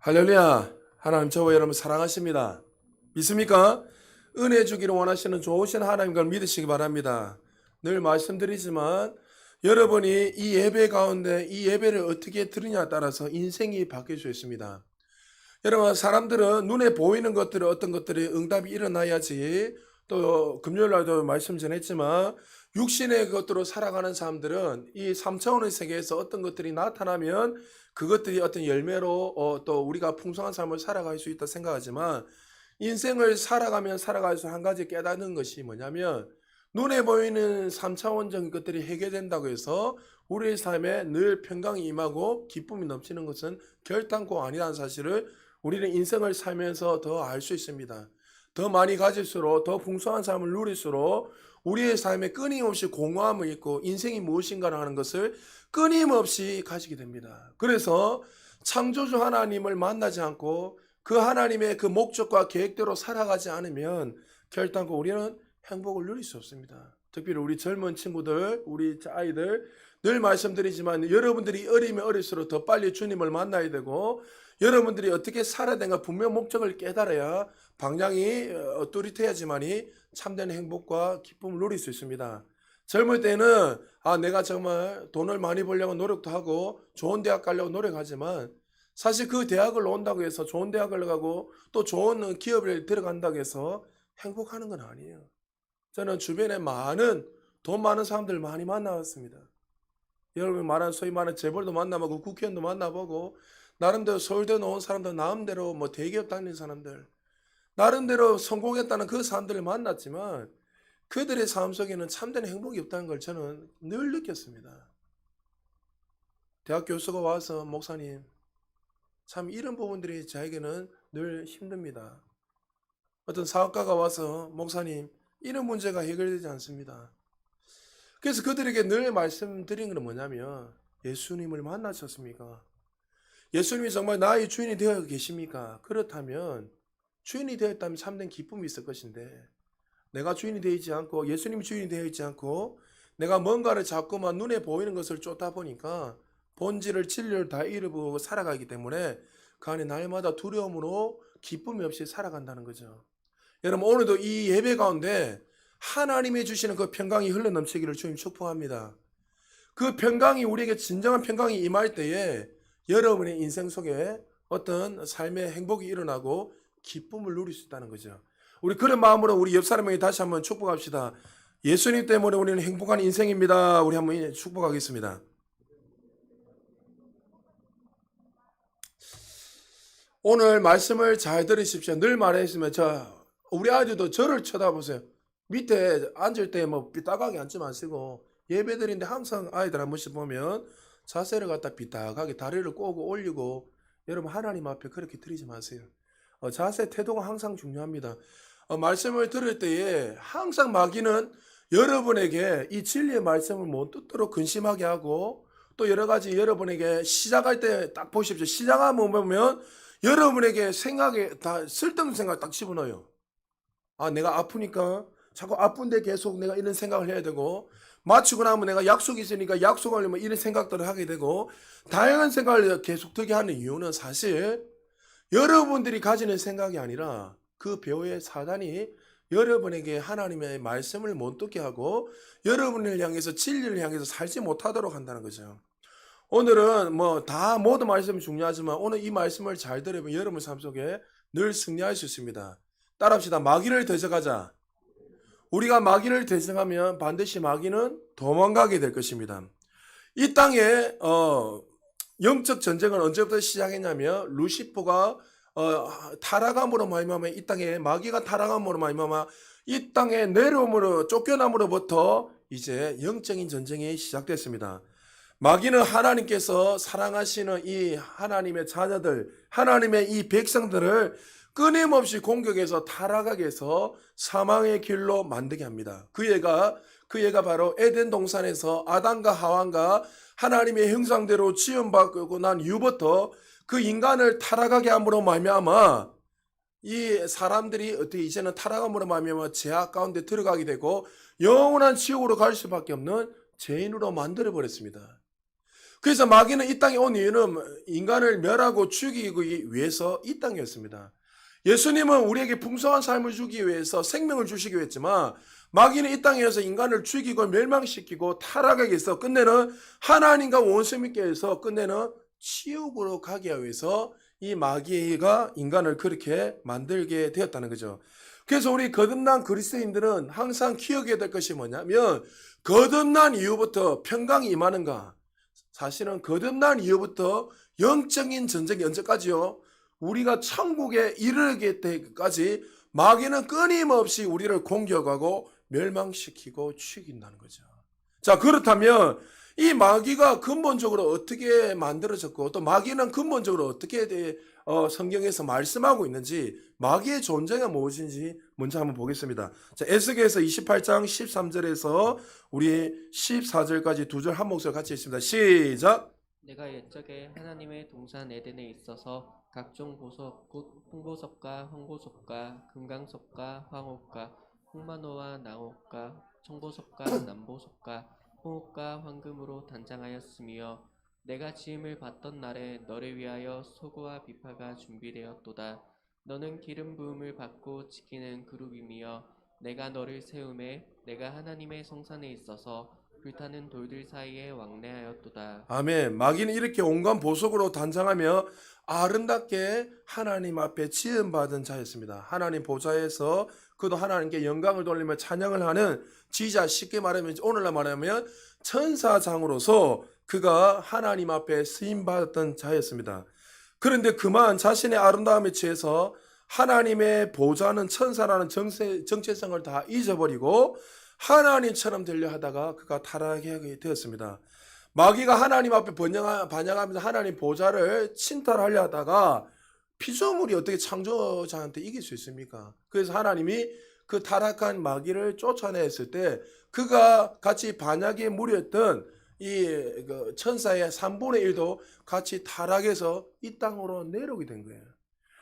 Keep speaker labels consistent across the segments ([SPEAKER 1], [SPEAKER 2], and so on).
[SPEAKER 1] 할렐루야. 하나님 저와 여러분 사랑하십니다. 믿습니까? 은혜 주기를 원하시는 좋으신 하나님 걸 믿으시기 바랍니다. 늘 말씀드리지만 여러분이 이 예배 가운데 이 예배를 어떻게 들으냐에 따라서 인생이 바뀔 수 있습니다. 여러분, 사람들은 눈에 보이는 것들을 어떤 것들이 응답이 일어나야지, 또 금요일 날도 말씀 전했지만 육신의 것으로 살아가는 사람들은 이 3차원의 세계에서 어떤 것들이 나타나면 그것들이 어떤 열매로 또 우리가 풍성한 삶을 살아갈 수 있다 생각하지만, 인생을 살아가면 살아갈수록 한 가지 깨닫는 것이 뭐냐면, 눈에 보이는 3차원적인 것들이 해결된다고 해서 우리의 삶에 늘 평강이 임하고 기쁨이 넘치는 것은 결단코 아니라는 사실을 우리는 인생을 살면서 더 알 수 있습니다. 더 많이 가질수록, 더 풍성한 삶을 누릴수록 우리의 삶에 끊임없이 공허함을 있고 인생이 무엇인가 하는 것을 끊임없이 가지게 됩니다. 그래서 창조주 하나님을 만나지 않고 그 하나님의 그 목적과 계획대로 살아가지 않으면 결단코 우리는 행복을 누릴 수 없습니다. 특별히 우리 젊은 친구들, 우리 아이들, 늘 말씀드리지만 여러분들이 어리면 어릴수록 더 빨리 주님을 만나야 되고, 여러분들이 어떻게 살아야 되는가 분명 목적을 깨달아야 방향이 뚜렷해야지만이 참된 행복과 기쁨을 누릴 수 있습니다. 젊을 때는 내가 정말 돈을 많이 벌려고 노력도 하고 좋은 대학 가려고 노력하지만, 사실 그 대학을 온다고 해서 좋은 대학을 가고 또 좋은 기업에 들어간다고 해서 행복하는 건 아니에요. 저는 주변에 돈 많은 사람들 많이 만나봤습니다. 여러분 말하는 소위 말하는 재벌도 만나보고 국회의원도 만나보고, 나름대로 서울대 나온 사람들, 나름대로 대기업 다니는 사람들, 나름대로 성공했다는 그 사람들을 만났지만 그들의 삶 속에는 참된 행복이 없다는 걸 저는 늘 느꼈습니다. 대학 교수가 와서 목사님, 참 이런 부분들이 저에게는 늘 힘듭니다. 어떤 사업가가 와서 목사님, 이런 문제가 해결되지 않습니다. 그래서 그들에게 늘 말씀드린 건 뭐냐면, 예수님을 만나셨습니까? 예수님이 정말 나의 주인이 되어 계십니까? 그렇다면 주인이 되었다면 참된 기쁨이 있을 것인데, 내가 주인이 되어 있지 않고 예수님이 주인이 되어 있지 않고 내가 뭔가를 자꾸만 눈에 보이는 것을 쫓다 보니까 본질을 진리를 다 잃어버리고 살아가기 때문에 그 안에 날마다 두려움으로 기쁨이 없이 살아간다는 거죠. 여러분, 오늘도 이 예배 가운데 하나님이 주시는 그 평강이 흘러넘치기를 주님 축복합니다. 그 평강이 우리에게 진정한 평강이 임할 때에 여러분의 인생 속에 어떤 삶의 행복이 일어나고 기쁨을 누릴 수 있다는 거죠. 우리 그런 마음으로 우리 옆 사람에게 다시 한번 축복합시다. 예수님 때문에 우리는 행복한 인생입니다. 우리 한번 축복하겠습니다. 오늘 말씀을 잘 들으십시오. 늘 말했으면 우리 아이들도 저를 쳐다보세요. 밑에 앉을 때 삐딱하게 앉지 마시고, 예배드리는데 항상 아이들 한 번씩 보면 자세를 갖다 삐딱하게 다리를 꼬고 올리고, 여러분 하나님 앞에 그렇게 드리지 마세요. 자세 태도가 항상 중요합니다. 말씀을 들을 때에 항상 마귀는 여러분에게 이 진리의 말씀을 못 듣도록 근심하게 하고, 또 여러 가지 여러분에게 시작할 때 딱 보십시오. 시작하면 보면 여러분에게 생각에 다 쓸데없는 생각 딱 집어넣어요. 내가 아프니까 자꾸 아픈데 계속 내가 이런 생각을 해야 되고, 마치고 나면 내가 약속이 있으니까 약속하려면 이런 생각들을 하게 되고, 다양한 생각을 계속 들게 하는 이유는 사실 여러분들이 가지는 생각이 아니라 그 배후의 사단이 여러분에게 하나님의 말씀을 못 듣게 하고 여러분을 향해서 진리를 향해서 살지 못하도록 한다는 거죠. 오늘은 모든 말씀이 중요하지만 오늘 이 말씀을 잘 들으면 여러분 삶 속에 늘 승리할 수 있습니다. 따라합시다. 마귀를 대적하자. 우리가 마귀를 대적하면 반드시 마귀는 도망가게 될 것입니다. 이 땅에 영적 전쟁은 언제부터 시작했냐면, 루시퍼가 타락함으로 말미암아 이 땅에 마귀가 타락함으로 말미암아 이 땅에 내려옴으로 쫓겨남으로부터 이제 영적인 전쟁이 시작됐습니다. 마귀는 하나님께서 사랑하시는 이 하나님의 자녀들, 하나님의 이 백성들을 끊임없이 공격해서 타락하게 해서 사망의 길로 만들게 합니다. 그 애가 바로 에덴 동산에서 아담과 하와가 하나님의 형상대로 지음받고 난 이후부터 그 인간을 타락하게 함으로 말미암아 이 사람들이 어떻게 이제는 타락함으로 말미암아 죄악 가운데 들어가게 되고 영원한 지옥으로 갈 수밖에 없는 죄인으로 만들어 버렸습니다. 그래서 마귀는 이 땅에 온 이유는 인간을 멸하고 죽이기 위해서 이 땅이었습니다. 예수님은 우리에게 풍성한 삶을 주기 위해서 생명을 주시기 위했지만 마귀는 이 땅에서 인간을 죽이고 멸망시키고 타락하게 해서 끝내는 하나님과 원수님께서 끝내는 지옥으로 가기 위해서 이 마귀가 인간을 그렇게 만들게 되었다는 거죠. 그래서 우리 거듭난 그리스도인들은 항상 기억해야 될 것이 뭐냐면 거듭난 이후부터 평강이 임하는가? 사실은 거듭난 이후부터 영적인 전쟁이 언제까지요? 우리가 천국에 이르게 때까지 마귀는 끊임없이 우리를 공격하고 멸망시키고 죽인다는 거죠. 자, 그렇다면 이 마귀가 근본적으로 어떻게 만들어졌고 또 마귀는 근본적으로 어떻게 성경에서 말씀하고 있는지 마귀의 존재가 무엇인지 먼저 한번 보겠습니다. 자, 에스겔서 28장 13절에서 우리 14절까지 두 절 한 목소리 같이 읽습니다. 시작.
[SPEAKER 2] 내가 옛적에 하나님의 동산 에덴에 있어서 각종 보석 곧 홍보석과 황보석과 금강석과 황옥과 홍만호와 낭옥과 청보석과 남보석과 홍옥과 황금으로 단장하였으며 내가 지음을 받던 날에 너를 위하여 소고와 비파가 준비되었도다. 너는 기름 부음을 받고 지키는 그룹이며 내가 너를 세우매 내가 하나님의 성산에 있어서 불타는 돌들 사이에 왕래하였도다.
[SPEAKER 1] 아멘. 마귀는 이렇게 온갖 보석으로 단장하며 아름답게 하나님 앞에 지음받은 자였습니다. 하나님 보좌에서 그도 하나님께 영광을 돌리며 찬양을 하는 지자, 쉽게 말하면 오늘날 말하면 천사장으로서 그가 하나님 앞에 쓰임받았던 자였습니다. 그런데 그만 자신의 아름다움에 취해서 하나님의 보좌는 천사라는 정체성을 다 잊어버리고 하나님처럼 되려 하다가 그가 타락하게 되었습니다. 마귀가 하나님 앞에 반역하면서 하나님 보좌를 침탈하려 하다가 피조물이 어떻게 창조자한테 이길 수 있습니까? 그래서 하나님이 그 타락한 마귀를 쫓아냈을 때 그가 같이 반역에 무리했던 이 천사의 3분의 1도 같이 타락해서 이 땅으로 내려오게 된 거예요.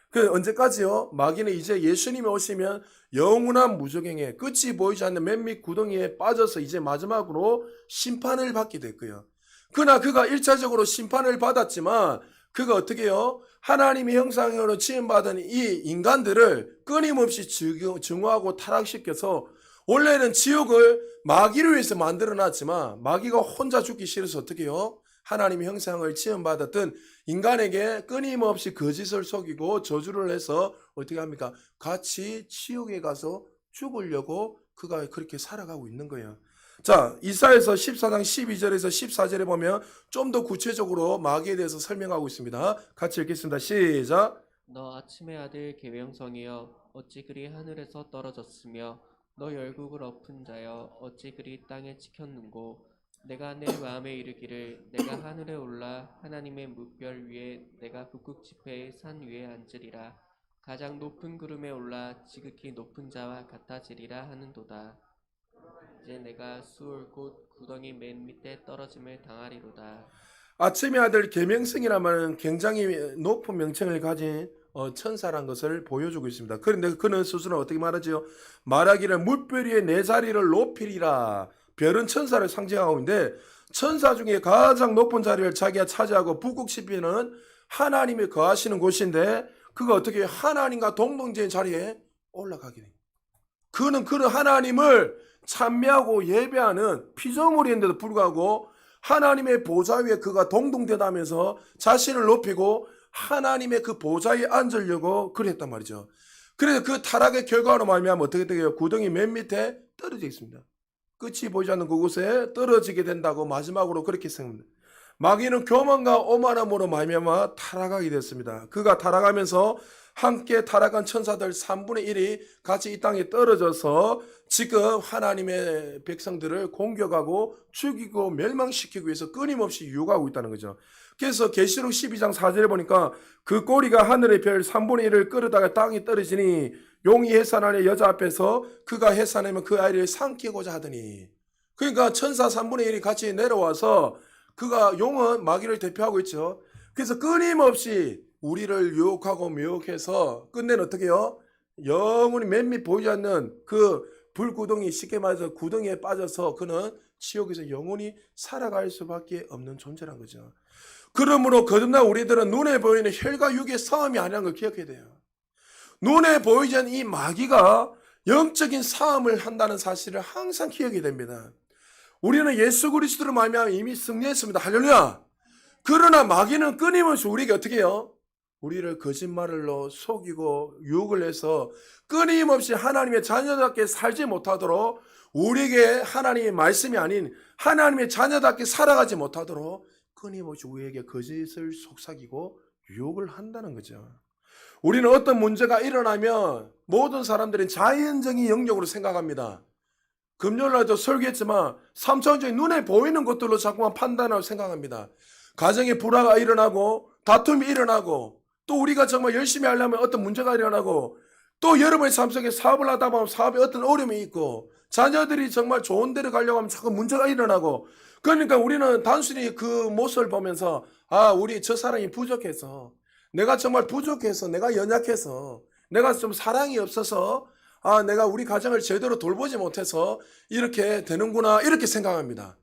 [SPEAKER 1] 그 언제까지요? 마귀는 이제 예수님이 오시면 영원한 무적행에 끝이 보이지 않는 맨밑 구덩이에 빠져서 이제 마지막으로 심판을 받게 됐고요. 그러나 그가 1차적으로 심판을 받았지만 그가 어떻게 해요? 하나님의 형상으로 지음받은 이 인간들을 끊임없이 증오하고 타락시켜서 원래는 지옥을 마귀를 위해서 만들어놨지만 마귀가 혼자 죽기 싫어서 어떻게 해요? 하나님의 형상을 지음받았던 인간에게 끊임없이 거짓을 속이고 저주를 해서 어떻게 합니까? 같이 지옥에 가서 죽으려고 그가 그렇게 살아가고 있는 거예요. 자, 이사야서 14장 12절에서 14절에 보면 좀 더 구체적으로 마귀에 대해서 설명하고 있습니다. 같이 읽겠습니다. 시작.
[SPEAKER 2] 너 아침의 아들 계명성이여 어찌 그리 하늘에서 떨어졌으며 너 열국을 엎은 자여 어찌 그리 땅에 찍혔는고 내가 내 마음에 이르기를 내가 하늘에 올라 하나님의 무별 위에 내가 북극 지폐의 산 위에 앉으리라 가장 높은 구름에 올라 지극히 높은 자와 같아지리라 하는도다. 이제 내가 수올 곧 구덩이 맨 밑에 떨어짐을 당하리로다.
[SPEAKER 1] 아침의 아들 계명성이라는 말은 굉장히 높은 명칭을 가진 천사란 것을 보여주고 있습니다. 그런데 그는 스스로 어떻게 말하죠? 말하기를 물별 위에 내 자리를 높이리라. 별은 천사를 상징하고 있는데 천사 중에 가장 높은 자리를 자기가 차지하고 북극시피는 하나님이 거하시는 곳인데 그가 어떻게 하나님과 동등된 자리에 올라가게 됩니다. 그는 그런 하나님을 찬미하고 예배하는 피조물인데도 불구하고 하나님의 보좌 위에 그가 동등되다면서 자신을 높이고 하나님의 그 보좌에 앉으려고 그랬단 말이죠. 그래서 그 타락의 결과로 말미암아 어떻게 되게요? 구덩이 맨 밑에 떨어져 있습니다. 끝이 보이지 않는 그곳에 떨어지게 된다고 마지막으로 그렇게 생각합니다. 마귀는 교만과 오만함으로 말미암아 타락하게 됐습니다. 그가 타락하면서 함께 타락한 천사들 3분의 1이 같이 이 땅에 떨어져서 지금 하나님의 백성들을 공격하고 죽이고 멸망시키기 위해서 끊임없이 유혹하고 있다는 거죠. 그래서 계시록 12장 4절에 보니까 그 꼬리가 하늘의 별 3분의 1을 끌어다가 땅에 떨어지니 용이 해산하는 여자 앞에서 그가 해산하면 그 아이를 삼키고자 하더니, 그러니까 천사 3분의 1이 같이 내려와서 그가 용은 마귀를 대표하고 있죠. 그래서 끊임없이 우리를 유혹하고 미혹해서 끝내는 어떻게 해요? 영원히 맨밑 보이지 않는 그 불구덩이 쉽게 말해서 구덩이에 빠져서 그는 지옥에서 영원히 살아갈 수밖에 없는 존재란 거죠. 그러므로 거듭난 우리들은 눈에 보이는 혈과 육의 싸움이 아니라는 걸 기억해야 돼요. 눈에 보이지 않는 이 마귀가 영적인 싸움을 한다는 사실을 항상 기억해야 됩니다. 우리는 예수 그리스도로 말미암아 이미 승리했습니다. 할렐루야. 그러나 마귀는 끊임없이 우리에게 어떻게 해요? 우리를 거짓말로 속이고 유혹을 해서 끊임없이 하나님의 자녀답게 살지 못하도록, 우리에게 하나님의 말씀이 아닌 하나님의 자녀답게 살아가지 못하도록 끊임없이 우리에게 거짓을 속삭이고 유혹을 한다는 거죠. 우리는 어떤 문제가 일어나면 모든 사람들은 자연적인 영역으로 생각합니다. 금요일날도 설교했지만 3차원적인 눈에 보이는 것들로 자꾸만 판단하고 생각합니다. 가정에 불화가 일어나고 다툼이 일어나고, 또 우리가 정말 열심히 하려면 어떤 문제가 일어나고, 또 여러분의 삶 속에 사업을 하다 보면 사업에 어떤 어려움이 있고, 자녀들이 정말 좋은 데를 가려고 하면 자꾸 문제가 일어나고, 그러니까 우리는 단순히 그 모습을 보면서 우리 저 사람이 부족해서, 내가 정말 부족해서, 내가 연약해서, 내가 좀 사랑이 없어서, 내가 우리 가정을 제대로 돌보지 못해서 이렇게 되는구나, 이렇게 생각합니다.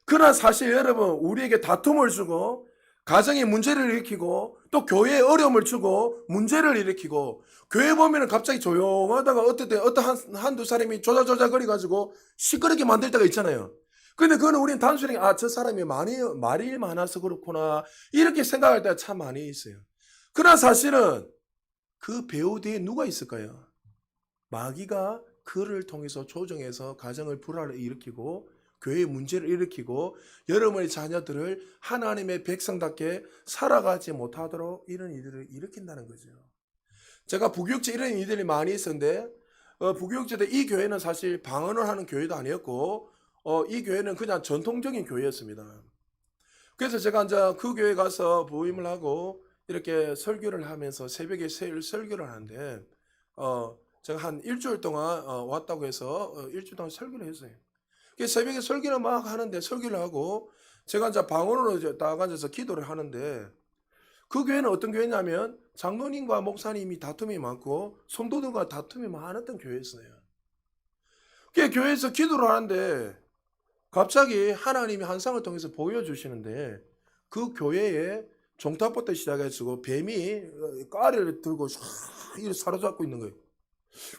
[SPEAKER 1] 그러나 사실 여러분, 우리에게 다툼을 주고 가정에 문제를 일으키고 또 교회에 어려움을 주고 문제를 일으키고, 교회 보면은 갑자기 조용하다가 어떤 한두 사람이 조자조자거리가지고 시끄럽게 만들 때가 있잖아요. 근데 그거는 우리는 단순히 저 사람이 말이 많아서 그렇구나, 이렇게 생각할 때가 참 많이 있어요. 그러나 사실은 그 배우 뒤에 누가 있을까요? 마귀가 그를 통해서 조정해서 가정을 불화를 일으키고 교회의 문제를 일으키고 여러분의 자녀들을 하나님의 백성답게 살아가지 못하도록 이런 일들을 일으킨다는 거죠. 제가 부교육제 이런 일들이 많이 있었는데, 부교육제 때 이 교회는 사실 방언을 하는 교회도 아니었고, 이 교회는 그냥 전통적인 교회였습니다. 그래서 제가 이제 그 교회 가서 부임을 하고 이렇게 설교를 하면서 새벽에 설교를 하는데, 제가 한 일주일 동안 왔다고 해서 일주일 동안 설교를 했어요. 그래서 새벽에 설교를 막 하는데, 설교를 하고 제가 이제 방언으로 이제 딱 앉아서 기도를 하는데, 그 교회는 어떤 교회냐면 장로님과 목사님이 다툼이 많고 성도들과 다툼이 많았던 교회였어요. 그 교회에서 기도를 하는데 갑자기 하나님이 환상을 통해서 보여주시는데, 그 교회에 종탑부터 시작해서 뱀이 까리를 들고 샥 이렇게 사로잡고 있는 거예요.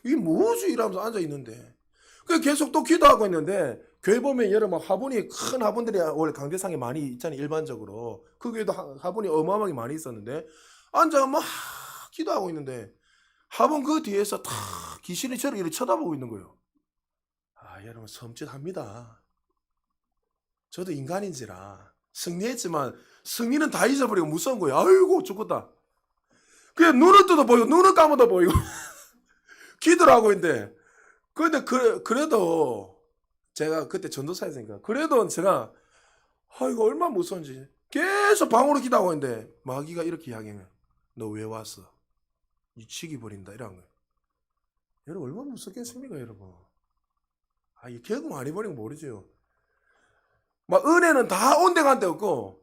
[SPEAKER 1] 이게 뭐지? 이러면서 앉아 있는데, 그 계속 또 기도하고 있는데, 교회 보면 여러분 화분이, 큰 화분들이 원래 강대상에 많이 있잖아요. 일반적으로 그 교회도 화분이 어마어마하게 많이 있었는데, 앉아가 막 기도하고 있는데 화분 그 뒤에서 탁 귀신이 저를 이렇게 쳐다보고 있는 거예요. 여러분 섬찟합니다. 저도 인간인지라 승리했지만 승리는 다 잊어버리고 무서운 거예요. 아이고 죽었다. 그냥 눈을 떠도 보이고 눈을 감아도 보이고 기도를 하고 있는데, 근데 그래도 제가 그때 전도사였으니까, 그래도 제가 이거 얼마나 무서운지 계속 방으로 기도하고 있는데 마귀가 이렇게 이야기해요. 너 왜 왔어? 이 치기 버린다, 이런 거예요. 여러분 얼마나 무섭겠습니까, 여러분? 이 결국 많이 버리면 모르죠. 막 은혜는 다 온데간데 없고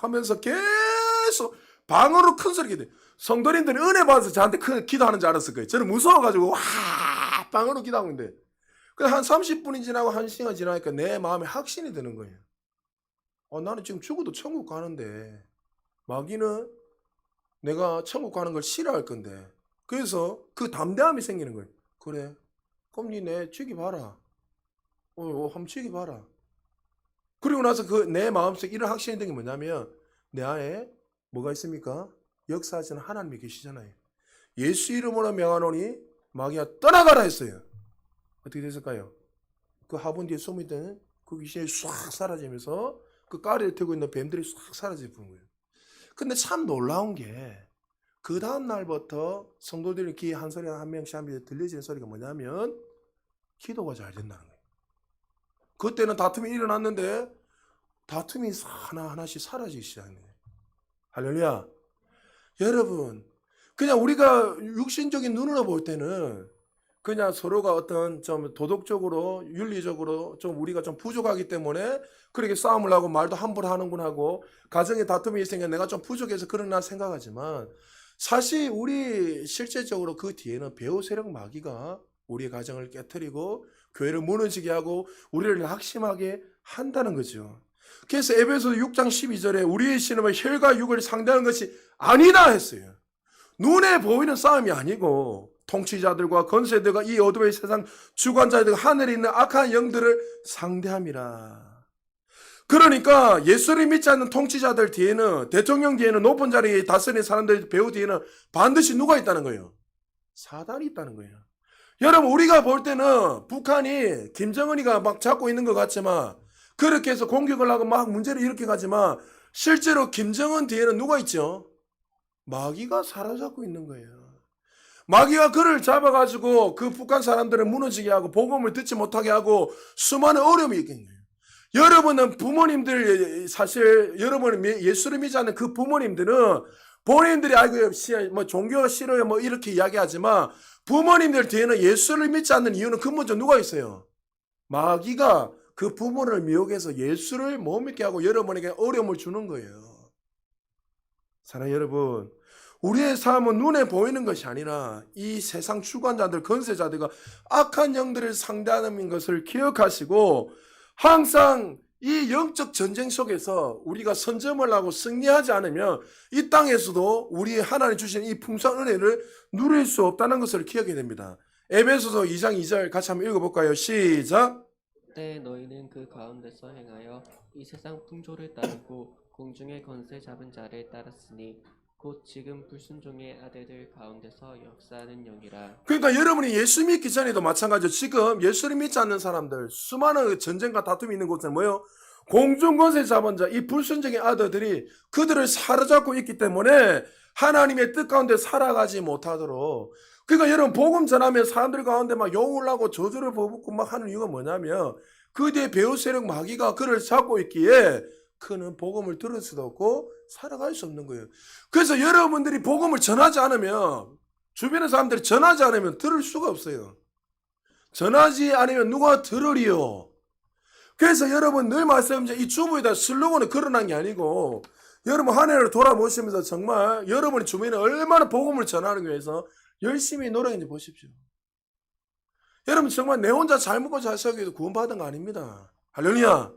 [SPEAKER 1] 하면서 계속 방으로 큰 소리 기도해요. 성도님들이 은혜 받아서 저한테 기도하는 줄 알았을 거예요. 저는 무서워가지고 방으로 기도하고 있는데, 한 30분이 지나고 1시간 지나니까 내 마음에 확신이 드는 거예요. 나는 지금 죽어도 천국 가는데 마귀는 내가 천국 가는 걸 싫어할 건데, 그래서 그 담대함이 생기는 거예요. 그래, 그럼 니 내 죽이 봐라. 한번 죽이 봐라. 그리고 나서 그 내 마음속에 이런 확신이 든 게 뭐냐면, 내 안에 뭐가 있습니까? 역사하시는 하나님이 계시잖아요. 예수 이름으로 명하노니 마귀야 떠나가라 했어요. 어떻게 됐을까요? 그 화분 뒤에 숨어있던 그 귀신이 싹 사라지면서 그 까리를 들고 있는 뱀들이 싹 사라지는 거예요. 근데 참 놀라운 게, 그 다음 날부터 성도들이 귀에 한 소리 한 명씩 한 명씩 들려지는 소리가 뭐냐면 기도가 잘 된다는 거예요. 그때는 다툼이 일어났는데 다툼이 하나하나씩 사라지기 시작하는 거예요. 할렐루야. 여러분, 그냥 우리가 육신적인 눈으로 볼 때는 그냥 서로가 어떤 좀 도덕적으로 윤리적으로 좀 우리가 좀 부족하기 때문에 그렇게 싸움을 하고 말도 함부로 하는구나 하고, 가정에 다툼이 있으니까 내가 좀 부족해서 그러나 생각하지만, 사실 우리 실제적으로 그 뒤에는 배후 세력 마귀가 우리의 가정을 깨뜨리고 교회를 무너지게 하고 우리를 낙심하게 한다는 거죠. 그래서 에베소서 6장 12절에 우리의 신음은 혈과 육을 상대하는 것이 아니다 했어요. 눈에 보이는 싸움이 아니고 통치자들과 권세들과 이 어둠의 세상 주관자들 하늘에 있는 악한 영들을 상대함이라. 그러니까 예수를 믿지 않는 통치자들 뒤에는, 대통령 뒤에는, 높은 자리에 다스리는 사람들 배후 뒤에는 반드시 누가 있다는 거예요? 사단이 있다는 거예요. 여러분, 우리가 볼 때는 북한이 김정은이가 막 잡고 있는 것 같지만, 그렇게 해서 공격을 하고 막 문제를 일으켜 가지만 실제로 김정은 뒤에는 누가 있죠? 마귀가 사로잡고 있는 거예요. 마귀가 그를 잡아가지고 그 북한 사람들을 무너지게 하고 복음을 듣지 못하게 하고 수많은 어려움이 있겠네요. 여러분은 부모님들, 사실 여러분 예수를 믿지 않는 그 부모님들은 본인들이 아이고 뭐 종교가 싫어요 뭐 이렇게 이야기하지만 부모님들 뒤에는 예수를 믿지 않는 이유는 근본적으로 누가 있어요? 마귀가 그 부모를 미혹해서 예수를 못 믿게 하고 여러분에게 어려움을 주는 거예요. 사랑하는 여러분, 우리의 삶은 눈에 보이는 것이 아니라 이 세상 주관자들, 권세자들과 악한 영들을 상대하는 것을 기억하시고 항상 이 영적 전쟁 속에서 우리가 선점을 하고 승리하지 않으면 이 땅에서도 우리 하나님 주신 이 풍성한 은혜를 누릴 수 없다는 것을 기억해야 됩니다. 에베소서 2장 2절 같이 한번 읽어볼까요? 시작!
[SPEAKER 2] 그때 너희는 그 가운데서 행하여 이 세상 풍조를 따르고 공중의 권세 잡은 자를 따랐으니 곧 지금 불순종의 아들들 가운데서 역사하는 영이라.
[SPEAKER 1] 그러니까 여러분이 예수 믿기 전에도 마찬가지죠. 지금 예수를 믿지 않는 사람들, 수많은 전쟁과 다툼이 있는 곳에 뭐요? 공중권세 잡은 자, 이 불순종의 아들들이 그들을 사로잡고 있기 때문에 하나님의 뜻 가운데 살아가지 못하도록. 그러니까 여러분 복음 전하면 사람들 가운데 막 욕을 하고 저주를 퍼붓고 막 하는 이유가 뭐냐면 그 뒤에 배후 세력 마귀가 그를 잡고 있기에 그는 복음을 들을 수도 없고 살아갈 수 없는 거예요. 그래서 여러분들이 복음을 전하지 않으면, 주변의 사람들이 전하지 않으면 들을 수가 없어요. 전하지 않으면 누가 들으리요? 그래서 여러분 늘 말씀드린 이 주부에다 슬로건을 걸어놓은 게 아니고 여러분 한 해를 돌아보시면서 정말 여러분의 주변에 얼마나 복음을 전하는 위해서 열심히 노력했는지 보십시오. 여러분 정말 내 혼자 잘 먹고 잘 살기도 구원받은 거 아닙니다. 할렐루야.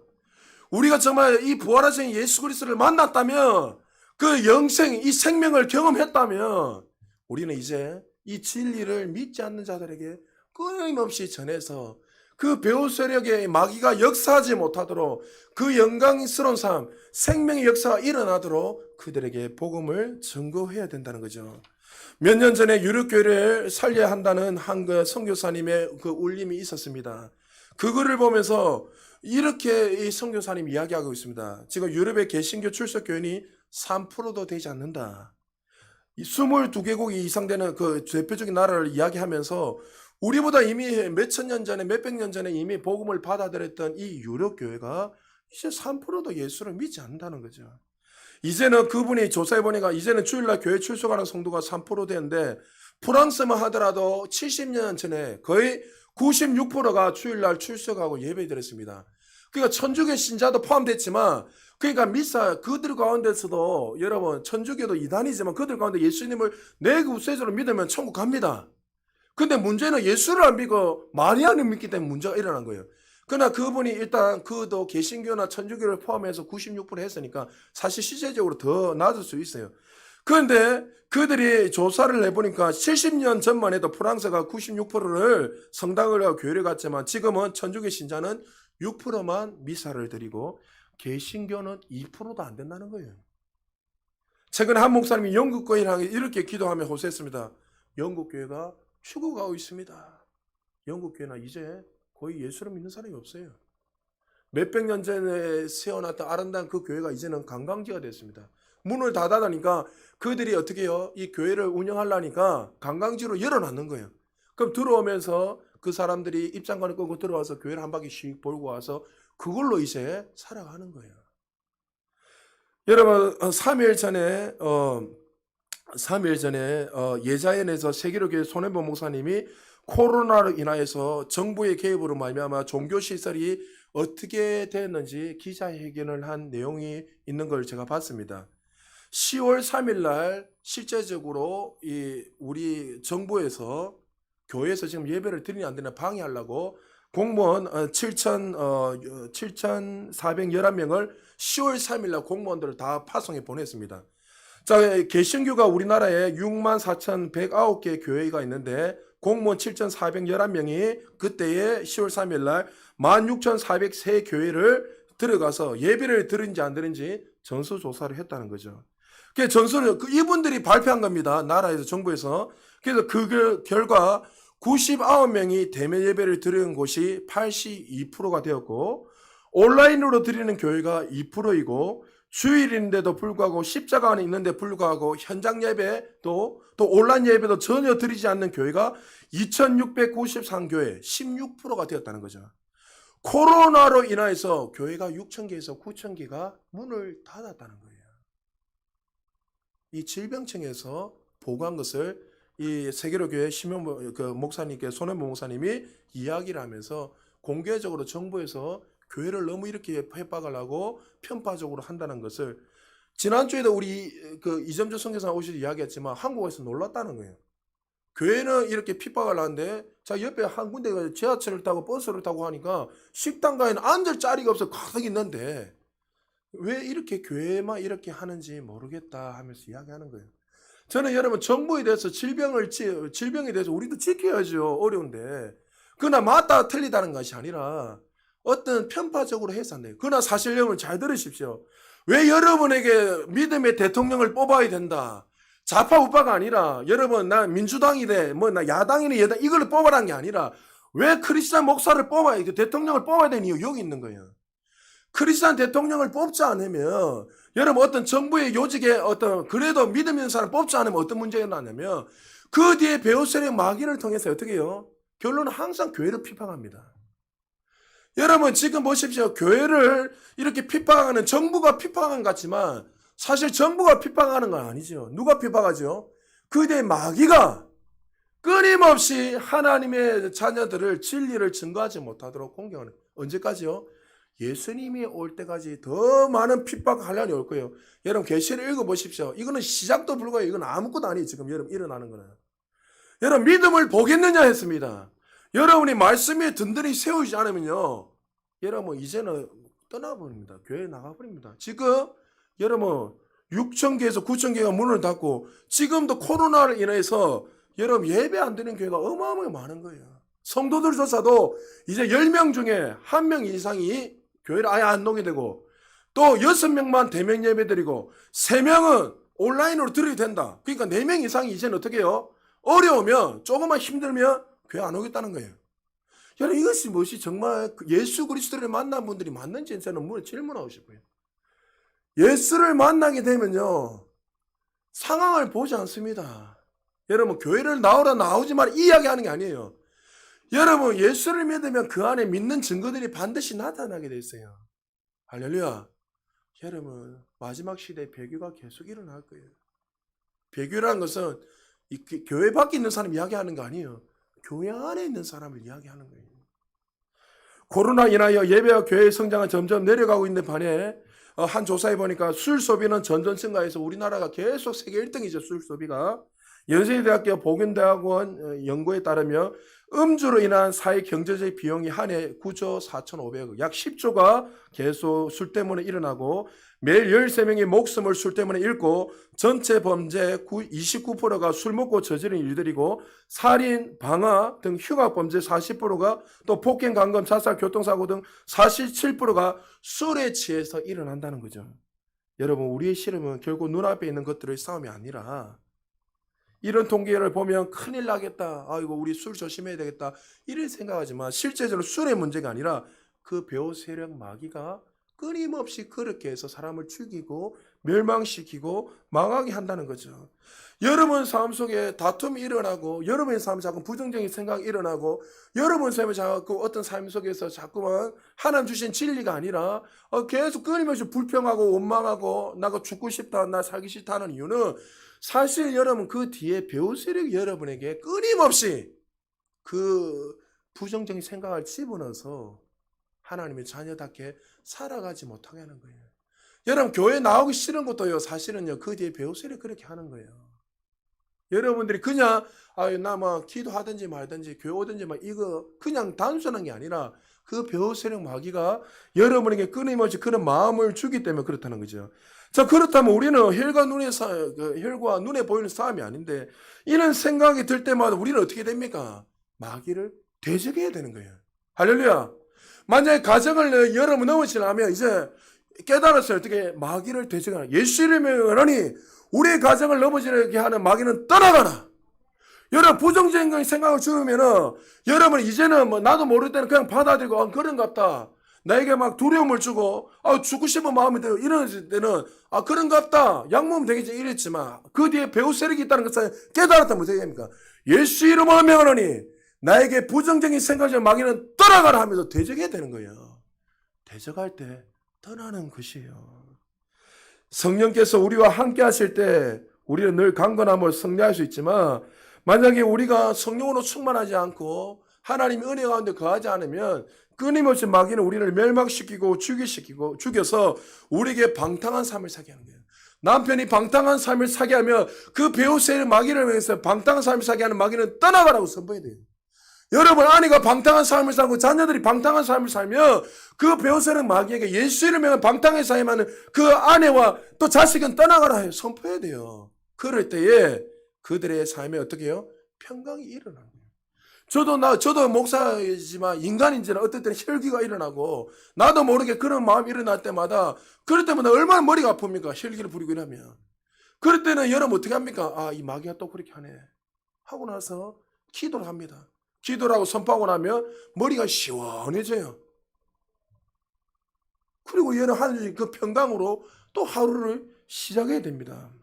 [SPEAKER 1] 우리가 정말 이 부활하신 예수 그리스도를 만났다면 그 영생, 이 생명을 경험했다면 우리는 이제 이 진리를 믿지 않는 자들에게 끊임없이 전해서 그 배후 세력의 마귀가 역사하지 못하도록 그 영광스러운 삶, 생명의 역사가 일어나도록 그들에게 복음을 전거해야 된다는 거죠. 몇 년 전에 유럽교회를 살려야 한다는 한 그 선교사님의 그 울림이 있었습니다. 그거를 보면서 이렇게 이 선교사님 이야기하고 있습니다. 지금 유럽의 개신교 출석 교인이 3%도 되지 않는다. 22개국 이상 되는 그 대표적인 나라를 이야기하면서 우리보다 이미 몇천 년 전에 몇백 년 전에 이미 복음을 받아들였던 이 유럽 교회가 이제 3%도 예수를 믿지 않는다는 거죠. 이제는 그분이 조사해 보니까 이제는 주일날 교회 출석하는 성도가 3% 되는데 프랑스만 하더라도 70년 전에 거의 96%가 주일날 출석하고 예배드렸습니다. 그러니까 천주교 신자도 포함됐지만 그러니까 미사 그들 가운데서도 여러분 천주교도 이단이지만 그들 가운데 예수님을 내 구세주로 믿으면 천국 갑니다. 근데 문제는 예수를 안 믿고 마리아를 믿기 때문에 문제가 일어난 거예요. 그러나 그분이 일단 그도 개신교나 천주교를 포함해서 96% 했으니까 사실 실제적으로 더 낮을 수 있어요. 그런데 그들이 조사를 해보니까 70년 전만 해도 프랑스가 96%를 성당을 하고 교회를 갔지만 지금은 천주교 신자는 6%만 미사를 드리고 개신교는 2%도 안 된다는 거예요. 최근에 한 목사님이 영국 교회를 향해 이렇게 기도하며 호소했습니다. 영국 교회가 죽어가고 있습니다. 영국 교회는 이제 거의 예수를 믿는 사람이 없어요. 몇백 년 전에 세워놨던 아름다운 그 교회가 이제는 관광지가 됐습니다. 문을 닫아다니까 그들이 어떻게 해요? 이 교회를 운영하려니까 관광지로 열어놨는 거예요. 그럼 들어오면서 그 사람들이 입장권을 끊고 들어와서 교회를 한 바퀴씩 돌고 와서 그걸로 이제 살아가는 거예요. 여러분 3일 전에 예자연에서 세계로교회 손해보 목사님이 코로나로 인하여서 정부의 개입으로 말미암아 종교시설이 어떻게 됐는지 기자회견을 한 내용이 있는 걸 제가 봤습니다. 10월 3일 날 실제적으로 우리 정부에서 교회에서 지금 예배를 드리냐 안 드리냐 방해하려고 공무원 7,411명을 10월 3일 날 공무원들을 다 파송해 보냈습니다. 자, 개신교가 우리나라에 64,109개 교회가 있는데 공무원 7,411명이 그때의 10월 3일 날 16,403 교회를 들어가서 예배를 드린지 안 드린지 전수조사를 했다는 거죠. 그 전수를 이분들이 발표한 겁니다. 나라에서 정부에서. 그래서 그 결과 99명이 대면 예배를 드리는 곳이 82%가 되었고 온라인으로 드리는 교회가 2%이고 주일인데도 불구하고 십자가 안에 있는데 불구하고 현장 예배도 또 온라인 예배도 전혀 드리지 않는 교회가 2693교회 16%가 되었다는 거죠. 코로나로 인해서 교회가 6,000개에서 9,000개가 문을 닫았다는 거예요. 이 질병청에서 보고한 것을 이 세계로교회 심영 목사님께 손해보 목사님이 이야기를 하면서 공개적으로 정부에서 교회를 너무 이렇게 협박을 하고 편파적으로 한다는 것을 지난주에도 우리 이점주 선교사 오셔서 이야기했지만 한국에서 놀랐다는 거예요. 교회는 이렇게 핍박을 하는데 자 옆에 한 군데 지하철을 타고 버스를 타고 하니까 식당가에는 앉을 자리가 없어 가득 있는데 왜 이렇게 교회만 이렇게 하는지 모르겠다 하면서 이야기하는 거예요. 저는 여러분 정부에 대해서 질병에 대해서 우리도 지켜야죠. 어려운데 그러나 맞다 틀리다는 것이 아니라 어떤 편파적으로 해서 안 돼요. 그러나 사실 여러분 잘 들으십시오. 왜 여러분에게 믿음의 대통령을 뽑아야 된다. 좌파 우파가 아니라 여러분 나 민주당이래 나 야당이네 여당 이걸 뽑아라는 게 아니라 왜 크리스찬 목사를 뽑아야 대통령을 뽑아야 되는 이유 여기 있는 거예요. 크리스찬 대통령을 뽑지 않으면 여러분 어떤 정부의 요직에 어떤 그래도 믿음 있는 사람 뽑지 않으면 어떤 문제가 나냐면 그 뒤에 배후 세력 마귀를 통해서 어떻게 해요? 결론은 항상 교회를 핍박합니다. 여러분 지금 보십시오. 교회를 이렇게 핍박하는 정부가 핍박하는 것 같지만 사실 정부가 핍박하는 건 아니죠. 누가 핍박하죠? 그 뒤에 마귀가 끊임없이 하나님의 자녀들을 진리를 증거하지 못하도록 공격하는 언제까지요? 예수님이 올 때까지 더 많은 핍박 환란이 올 거예요. 여러분 계시를 읽어보십시오. 이거는 시작도 불구하고 이건 아무것도 아니에요. 지금 여러분 일어나는 거는. 여러분 믿음을 보겠느냐 했습니다. 여러분이 말씀에 든든히 세우지 않으면요. 여러분 이제는 떠나버립니다. 교회 나가버립니다. 지금 여러분 6,000개에서 9,000개가 문을 닫고 지금도 코로나를 인해서 여러분 예배 안 드는 교회가 어마어마하게 많은 거예요. 성도들조차도 이제 10명 중에 1명 이상이 교회를 아예 안 오게 되고 또 6명만 대면 예배 드리고 3명은 온라인으로 드려야 된다. 그러니까 4명 이상이 이제는 어떻게 해요? 어려우면 조금만 힘들면 교회 안 오겠다는 거예요. 여러분 이것이 무엇이 정말 예수 그리스도를 만난 분들이 맞는지 저는 질문하고 싶어요. 예수를 만나게 되면요. 상황을 보지 않습니다. 여러분 교회를 나오라 나오지 마라 이야기하는 게 아니에요. 여러분 예수를 믿으면 그 안에 믿는 증거들이 반드시 나타나게 돼 있어요. 할렐루야. 여러분 마지막 시대에 배교가 계속 일어날 거예요. 배교라는 것은 교회 밖에 있는 사람 이야기하는 거 아니에요. 교회 안에 있는 사람을 이야기하는 거예요. 코로나 인하여 예배와 교회의 성장은 점점 내려가고 있는 반에 한 조사에 보니까 술 소비는 전전 증가해서 우리나라가 계속 세계 1등이죠. 술 소비가. 연세대학교 보건대학원 연구에 따르면 음주로 인한 사회 경제적 비용이 한 해 9조 4,500억, 약 10조가 계속 술 때문에 일어나고 매일 13명이 목숨을 술 때문에 잃고 전체 범죄 29%가 술 먹고 저지른 일들이고 살인, 방화 등 흉악 범죄 40%가 또 폭행, 강금, 자살, 교통사고 등 47%가 술에 취해서 일어난다는 거죠. 여러분 우리의 실험은 결국 눈앞에 있는 것들의 싸움이 아니라 이런 통계를 보면 큰일 나겠다. 아이고 우리 술 조심해야 되겠다. 이런 생각하지만 실제적으로 술의 문제가 아니라 그 배후 세력 마귀가 끊임없이 그렇게 해서 사람을 죽이고 멸망시키고 망하게 한다는 거죠. 여러분 삶 속에 다툼이 일어나고 여러분의 삶에 자꾸 부정적인 생각이 일어나고 여러분 삶에 자꾸 어떤 삶 속에서 자꾸만 하나님 주신 진리가 아니라 계속 끊임없이 불평하고 원망하고 나가 죽고 싶다 나 살기 싫다 하는 이유는 사실 여러분 그 뒤에 배후 세력이 여러분에게 끊임없이 그 부정적인 생각을 집어넣어서 하나님의 자녀답게 살아가지 못하게 하는 거예요. 여러분 교회 나오기 싫은 것도요 사실은요 그 뒤에 배후 세력이 그렇게 하는 거예요. 여러분들이 그냥 나 뭐 기도하든지 말든지 교회 오든지 막 이거 그냥 단순한 게 아니라 그 배후세력 마귀가 여러분에게 끊임없이 그런 마음을 주기 때문에 그렇다는 거죠. 자, 그렇다면 우리는 혈과 눈에 보이는 싸움이 아닌데 이런 생각이 들 때마다 우리는 어떻게 됩니까? 마귀를 대적해야 되는 거예요. 할렐루야. 만약에 가정을 여러분 넘으시려면 이제 깨달았어요. 어떻게 마귀를 대적하나. 예수 이름에 하니 우리의 가정을 넘어지게 하는 마귀는 떠나가라. 여러분 부정적인 생각을 주면은 여러분 이제는 뭐 나도 모를 때는 그냥 받아들이고 그런갑다. 나에게 막 두려움을 주고 죽고 싶은 마음이 들고 이런 때는 그런갑다. 양몸 되겠지 이랬지만 그 뒤에 배후 세력이 있다는 것을 깨달았다면 어떻게 됩니까? 예수 이름으로 명하노니 나에게 부정적인 생각을 마귀는 떠나가라 하면서 대적해야 되는 거예요. 대적할 때 떠나는 것이에요. 성령께서 우리와 함께 하실 때 우리는 늘 강건함을 승리할 수 있지만 만약에 우리가 성령으로 충만하지 않고 하나님의 은혜 가운데 거하지 않으면 끊임없이 마귀는 우리를 멸망시키고 죽여서 우리에게 방탕한 삶을 사게 하는 거예요. 남편이 방탕한 삶을 사게 하면 그 배우세의 마귀를 위해서 방탕한 삶을 사게 하는 마귀는 떠나가라고 선포해야 돼요. 여러분 아내가 방탕한 삶을 살고 자녀들이 방탕한 삶을 살면 그 배우세는 마귀에게 예수를 명한 방탕의 삶하는 그 아내와 또 자식은 떠나가라 해요. 선포해야 돼요. 그럴 때에 그들의 삶에 어떻게 해요? 평강이 일어나는 거예요. 저도 목사이지만 인간인지는 어떨 때는 혈기가 일어나고 나도 모르게 그런 마음이 일어날 때마다 그럴 때마다 얼마나 머리가 아픕니까? 혈기를 부리고 이러면. 그럴 때는 여러분 어떻게 합니까? 이 마귀가 또 그렇게 하네. 하고 나서 기도를 합니다. 기도를 하고 선포하고 나면 머리가 시원해져요. 그리고 여러분 하나님 그 평강으로 또 하루를 시작해야 됩니다.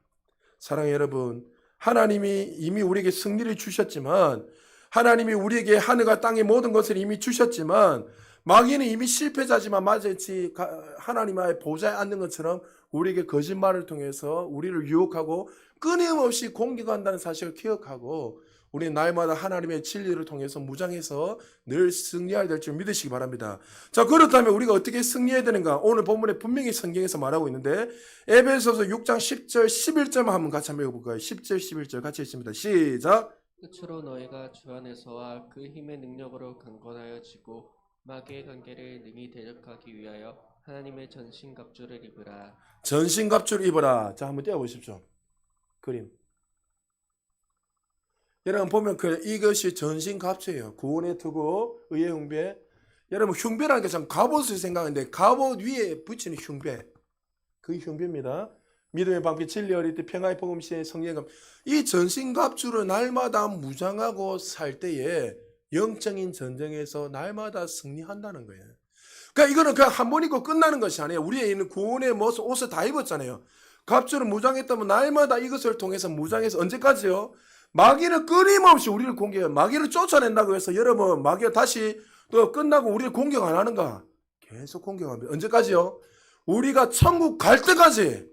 [SPEAKER 1] 사랑하는 여러분, 하나님이 이미 우리에게 승리를 주셨지만 하나님이 우리에게 하늘과 땅의 모든 것을 이미 주셨지만 마귀는 이미 실패자지만 마치 하나님의 보좌에 앉는 것처럼 우리에게 거짓말을 통해서 우리를 유혹하고 끊임없이 공격한다는 사실을 기억하고 우리는 날마다 하나님의 진리를 통해서 무장해서 늘 승리해야 될 줄 믿으시기 바랍니다. 자, 그렇다면 우리가 어떻게 승리해야 되는가? 오늘 본문에 분명히 성경에서 말하고 있는데 에베소서 6장 10절 11절만 한번 같이 한번 읽어볼까요? 10절 11절 같이 읽습니다. 시작.
[SPEAKER 2] 끝으로 너희가 주 안에서와 그 힘의 능력으로 강건하여 지고 마귀의 관계를 능히 대적하기 위하여 하나님의 전신갑주를 입으라.
[SPEAKER 1] 전신갑주를 입어라. 자, 한번 떼어보십시오. 그림. 여러분 보면 이것이 전신갑주예요. 구원의 투구, 의의 흉배. 여러분 흉배라는 게 참 갑옷을 생각하는데 갑옷 위에 붙이는 흉배. 그게 흉배입니다. 믿음의 방패, 진리 어릴 평화의 복음시의 성령감. 이 전신갑주를 날마다 무장하고 살 때에 영적인 전쟁에서 날마다 승리한다는 거예요. 그러니까 이거는 그냥 한 번 입고 끝나는 것이 아니에요. 우리의 있는 구원의 모습 옷을 다 입었잖아요. 갑주를 무장했다면 날마다 이것을 통해서 무장해서 언제까지요? 마귀는 끊임없이 우리를 공격해요. 마귀를 쫓아낸다고 해서 여러분 마귀가 다시 또 끝나고 우리를 공격 안 하는가? 계속 공격합니다. 언제까지요? 우리가 천국 갈 때까지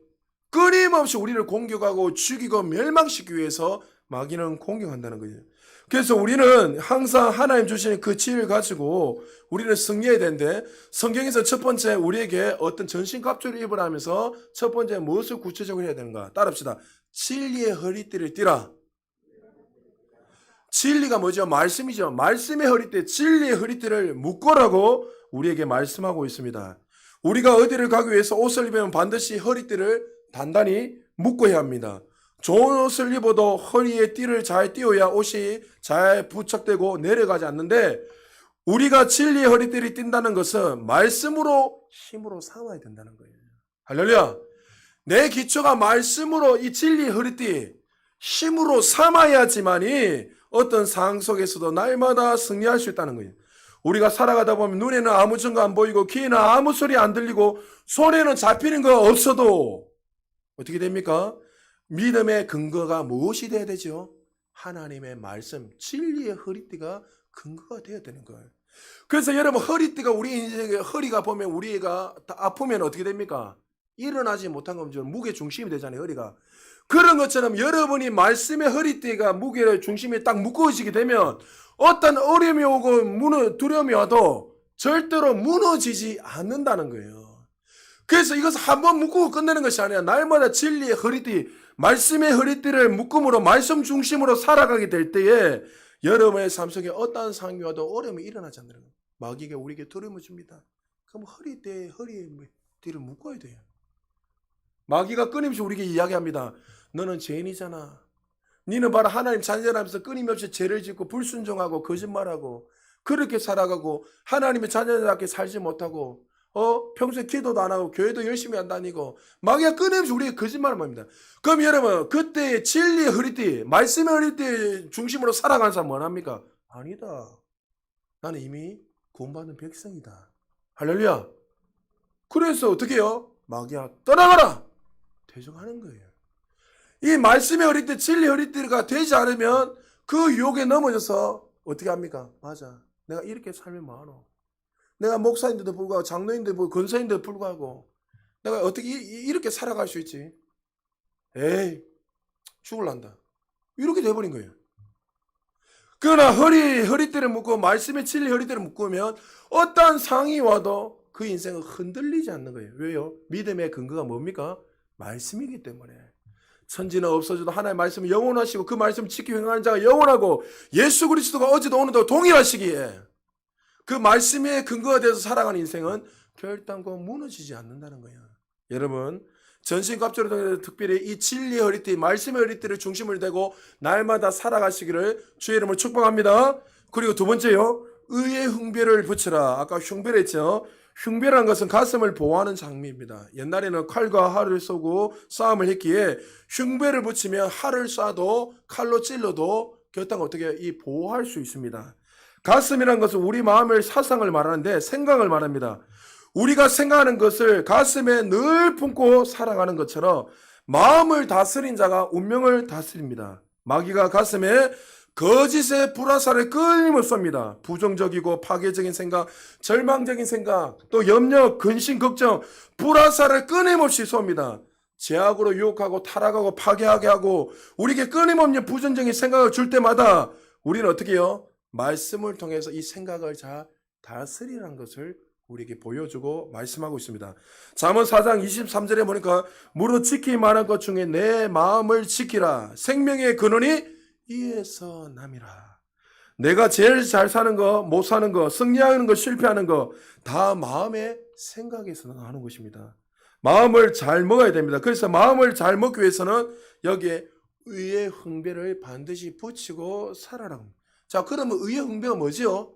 [SPEAKER 1] 끊임없이 우리를 공격하고 죽이고 멸망시키기 위해서 마귀는 공격한다는 거예요. 그래서 우리는 항상 하나님 주시는 그 지혜를 가지고 우리는 승리해야 되는데 성경에서 첫 번째 우리에게 어떤 전신갑주를 입으라 하면서 첫 번째 무엇을 구체적으로 해야 되는가? 따라합시다. 진리의 허리띠를 띠라. 진리가 뭐죠? 말씀이죠. 말씀의 허리띠, 진리의 허리띠를 묶으라고 우리에게 말씀하고 있습니다. 우리가 어디를 가기 위해서 옷을 입으면 반드시 허리띠를 단단히 묶어야 합니다. 좋은 옷을 입어도 허리에 띠를 잘 띄워야 옷이 잘 부착되고 내려가지 않는데 우리가 진리의 허리띠를 띈다는 것은 말씀으로 힘으로 삼아야 된다는 거예요. 할렐루야. 내 기초가 말씀으로 이 진리의 허리띠 힘으로 삼아야지만이 어떤 상황 속에서도 날마다 승리할 수 있다는 거예요. 우리가 살아가다 보면 눈에는 아무 증거 안 보이고 귀에는 아무 소리 안 들리고 손에는 잡히는 거 없어도 어떻게 됩니까? 믿음의 근거가 무엇이 돼야 되죠? 하나님의 말씀, 진리의 허리띠가 근거가 되어야 되는 거예요. 그래서 여러분 허리띠가 우리 인생에 허리가 보면 우리가 아프면 어떻게 됩니까? 일어나지 못한 거면 무게 중심이 되잖아요. 허리가. 그런 것처럼 여러분이 말씀의 허리띠가 무게를 중심에 딱 묶어지게 되면 어떤 어려움이 오고 두려움이 와도 절대로 무너지지 않는다는 거예요. 그래서 이것을 한번 묶고 끝내는 것이 아니라 날마다 진리의 허리띠 말씀의 허리띠를 묶음으로 말씀 중심으로 살아가게 될 때에 여러분의 삶 속에 어떠한 상황이 와도 어려움이 일어나지 않는 거예요. 마귀가 우리에게 두려움을 줍니다. 그럼 허리띠를 묶어야 돼요. 마귀가 끊임없이 우리에게 이야기합니다. 너는 죄인이잖아. 너는 바로 하나님 자녀라면서 끊임없이 죄를 짓고 불순종하고 거짓말하고 그렇게 살아가고 하나님의 자녀답게 살지 못하고 평소에 기도도 안 하고 교회도 열심히 안 다니고 마귀가 끊임없이 우리에게 거짓말을 합니다. 그럼 여러분 그때 진리의 허리띠 말씀의 허리띠 중심으로 살아가는 사람 뭐합니까? 아니다. 나는 이미 구원받은 백성이다. 할렐루야. 그래서 어떻게 해요? 마귀야 떠나가라. 대적하는 거예요. 이 말씀의 허리띠 진리 허리띠가 되지 않으면 그 유혹에 넘어져서 어떻게 합니까? 맞아. 내가 이렇게 살면 뭐하노? 내가 목사인데도 불구하고 장로인데도 불구하고 권사인데도 불구하고 내가 어떻게 이렇게 살아갈 수 있지? 에이 죽을란다. 이렇게 돼버린 거예요. 그러나 허리띠를 묶고 말씀의 진리 허리띠를 묶으면 어떠한 상황이 와도 그 인생은 흔들리지 않는 거예요. 왜요? 믿음의 근거가 뭡니까? 말씀이기 때문에. 천지는 없어져도 하나님의 말씀은 영원하시고 그 말씀을 지키고 행하는 자가 영원하고 예수 그리스도가 어제도 오늘도 동일하시기에 그 말씀의 근거가 돼서 살아가는 인생은 결단코 무너지지 않는다는 거예요. 여러분 전신갑주로 특별히 이 진리의 허리띠 말씀의 허리띠를 중심을 대고 날마다 살아가시기를 주의 이름으로 축복합니다. 그리고 두 번째요. 의의 흉배를 붙여라. 아까 흉배를 했죠. 흉배라는 것은 가슴을 보호하는 장미입니다. 옛날에는 칼과 활을 쏘고 싸움을 했기에 흉배를 붙이면 활을 쏴도 칼로 찔러도 결단 어떻게 이 보호할 수 있습니다. 가슴이라는 것은 우리 마음의 사상을 말하는데 생각을 말합니다. 우리가 생각하는 것을 가슴에 늘 품고 살아가는 것처럼 마음을 다스린 자가 운명을 다스립니다. 마귀가 가슴에 거짓의 불화살을 끊임없이 쏩니다. 부정적이고 파괴적인 생각, 절망적인 생각, 또 염려, 근심, 걱정, 불화살을 끊임없이 쏩니다. 죄악으로 유혹하고 타락하고 파괴하게 하고 우리에게 끊임없는 부정적인 생각을 줄 때마다 우리는 어떻게 해요? 말씀을 통해서 이 생각을 잘 다스리라는 것을 우리에게 보여주고 말씀하고 있습니다. 잠언 4장 23절에 보니까 무릇 지킬 만한 것 중에 내 마음을 지키라. 생명의 근원이 이에서 남이라. 내가 제일 잘 사는 거, 못 사는 거, 승리하는 거, 실패하는 거 다 마음의 생각에서 나오는 것입니다. 마음을 잘 먹어야 됩니다. 그래서 마음을 잘 먹기 위해서는 여기에 의의 흉배를 반드시 붙이고 살아라. 자, 그러면 의의 흉배가 뭐지요?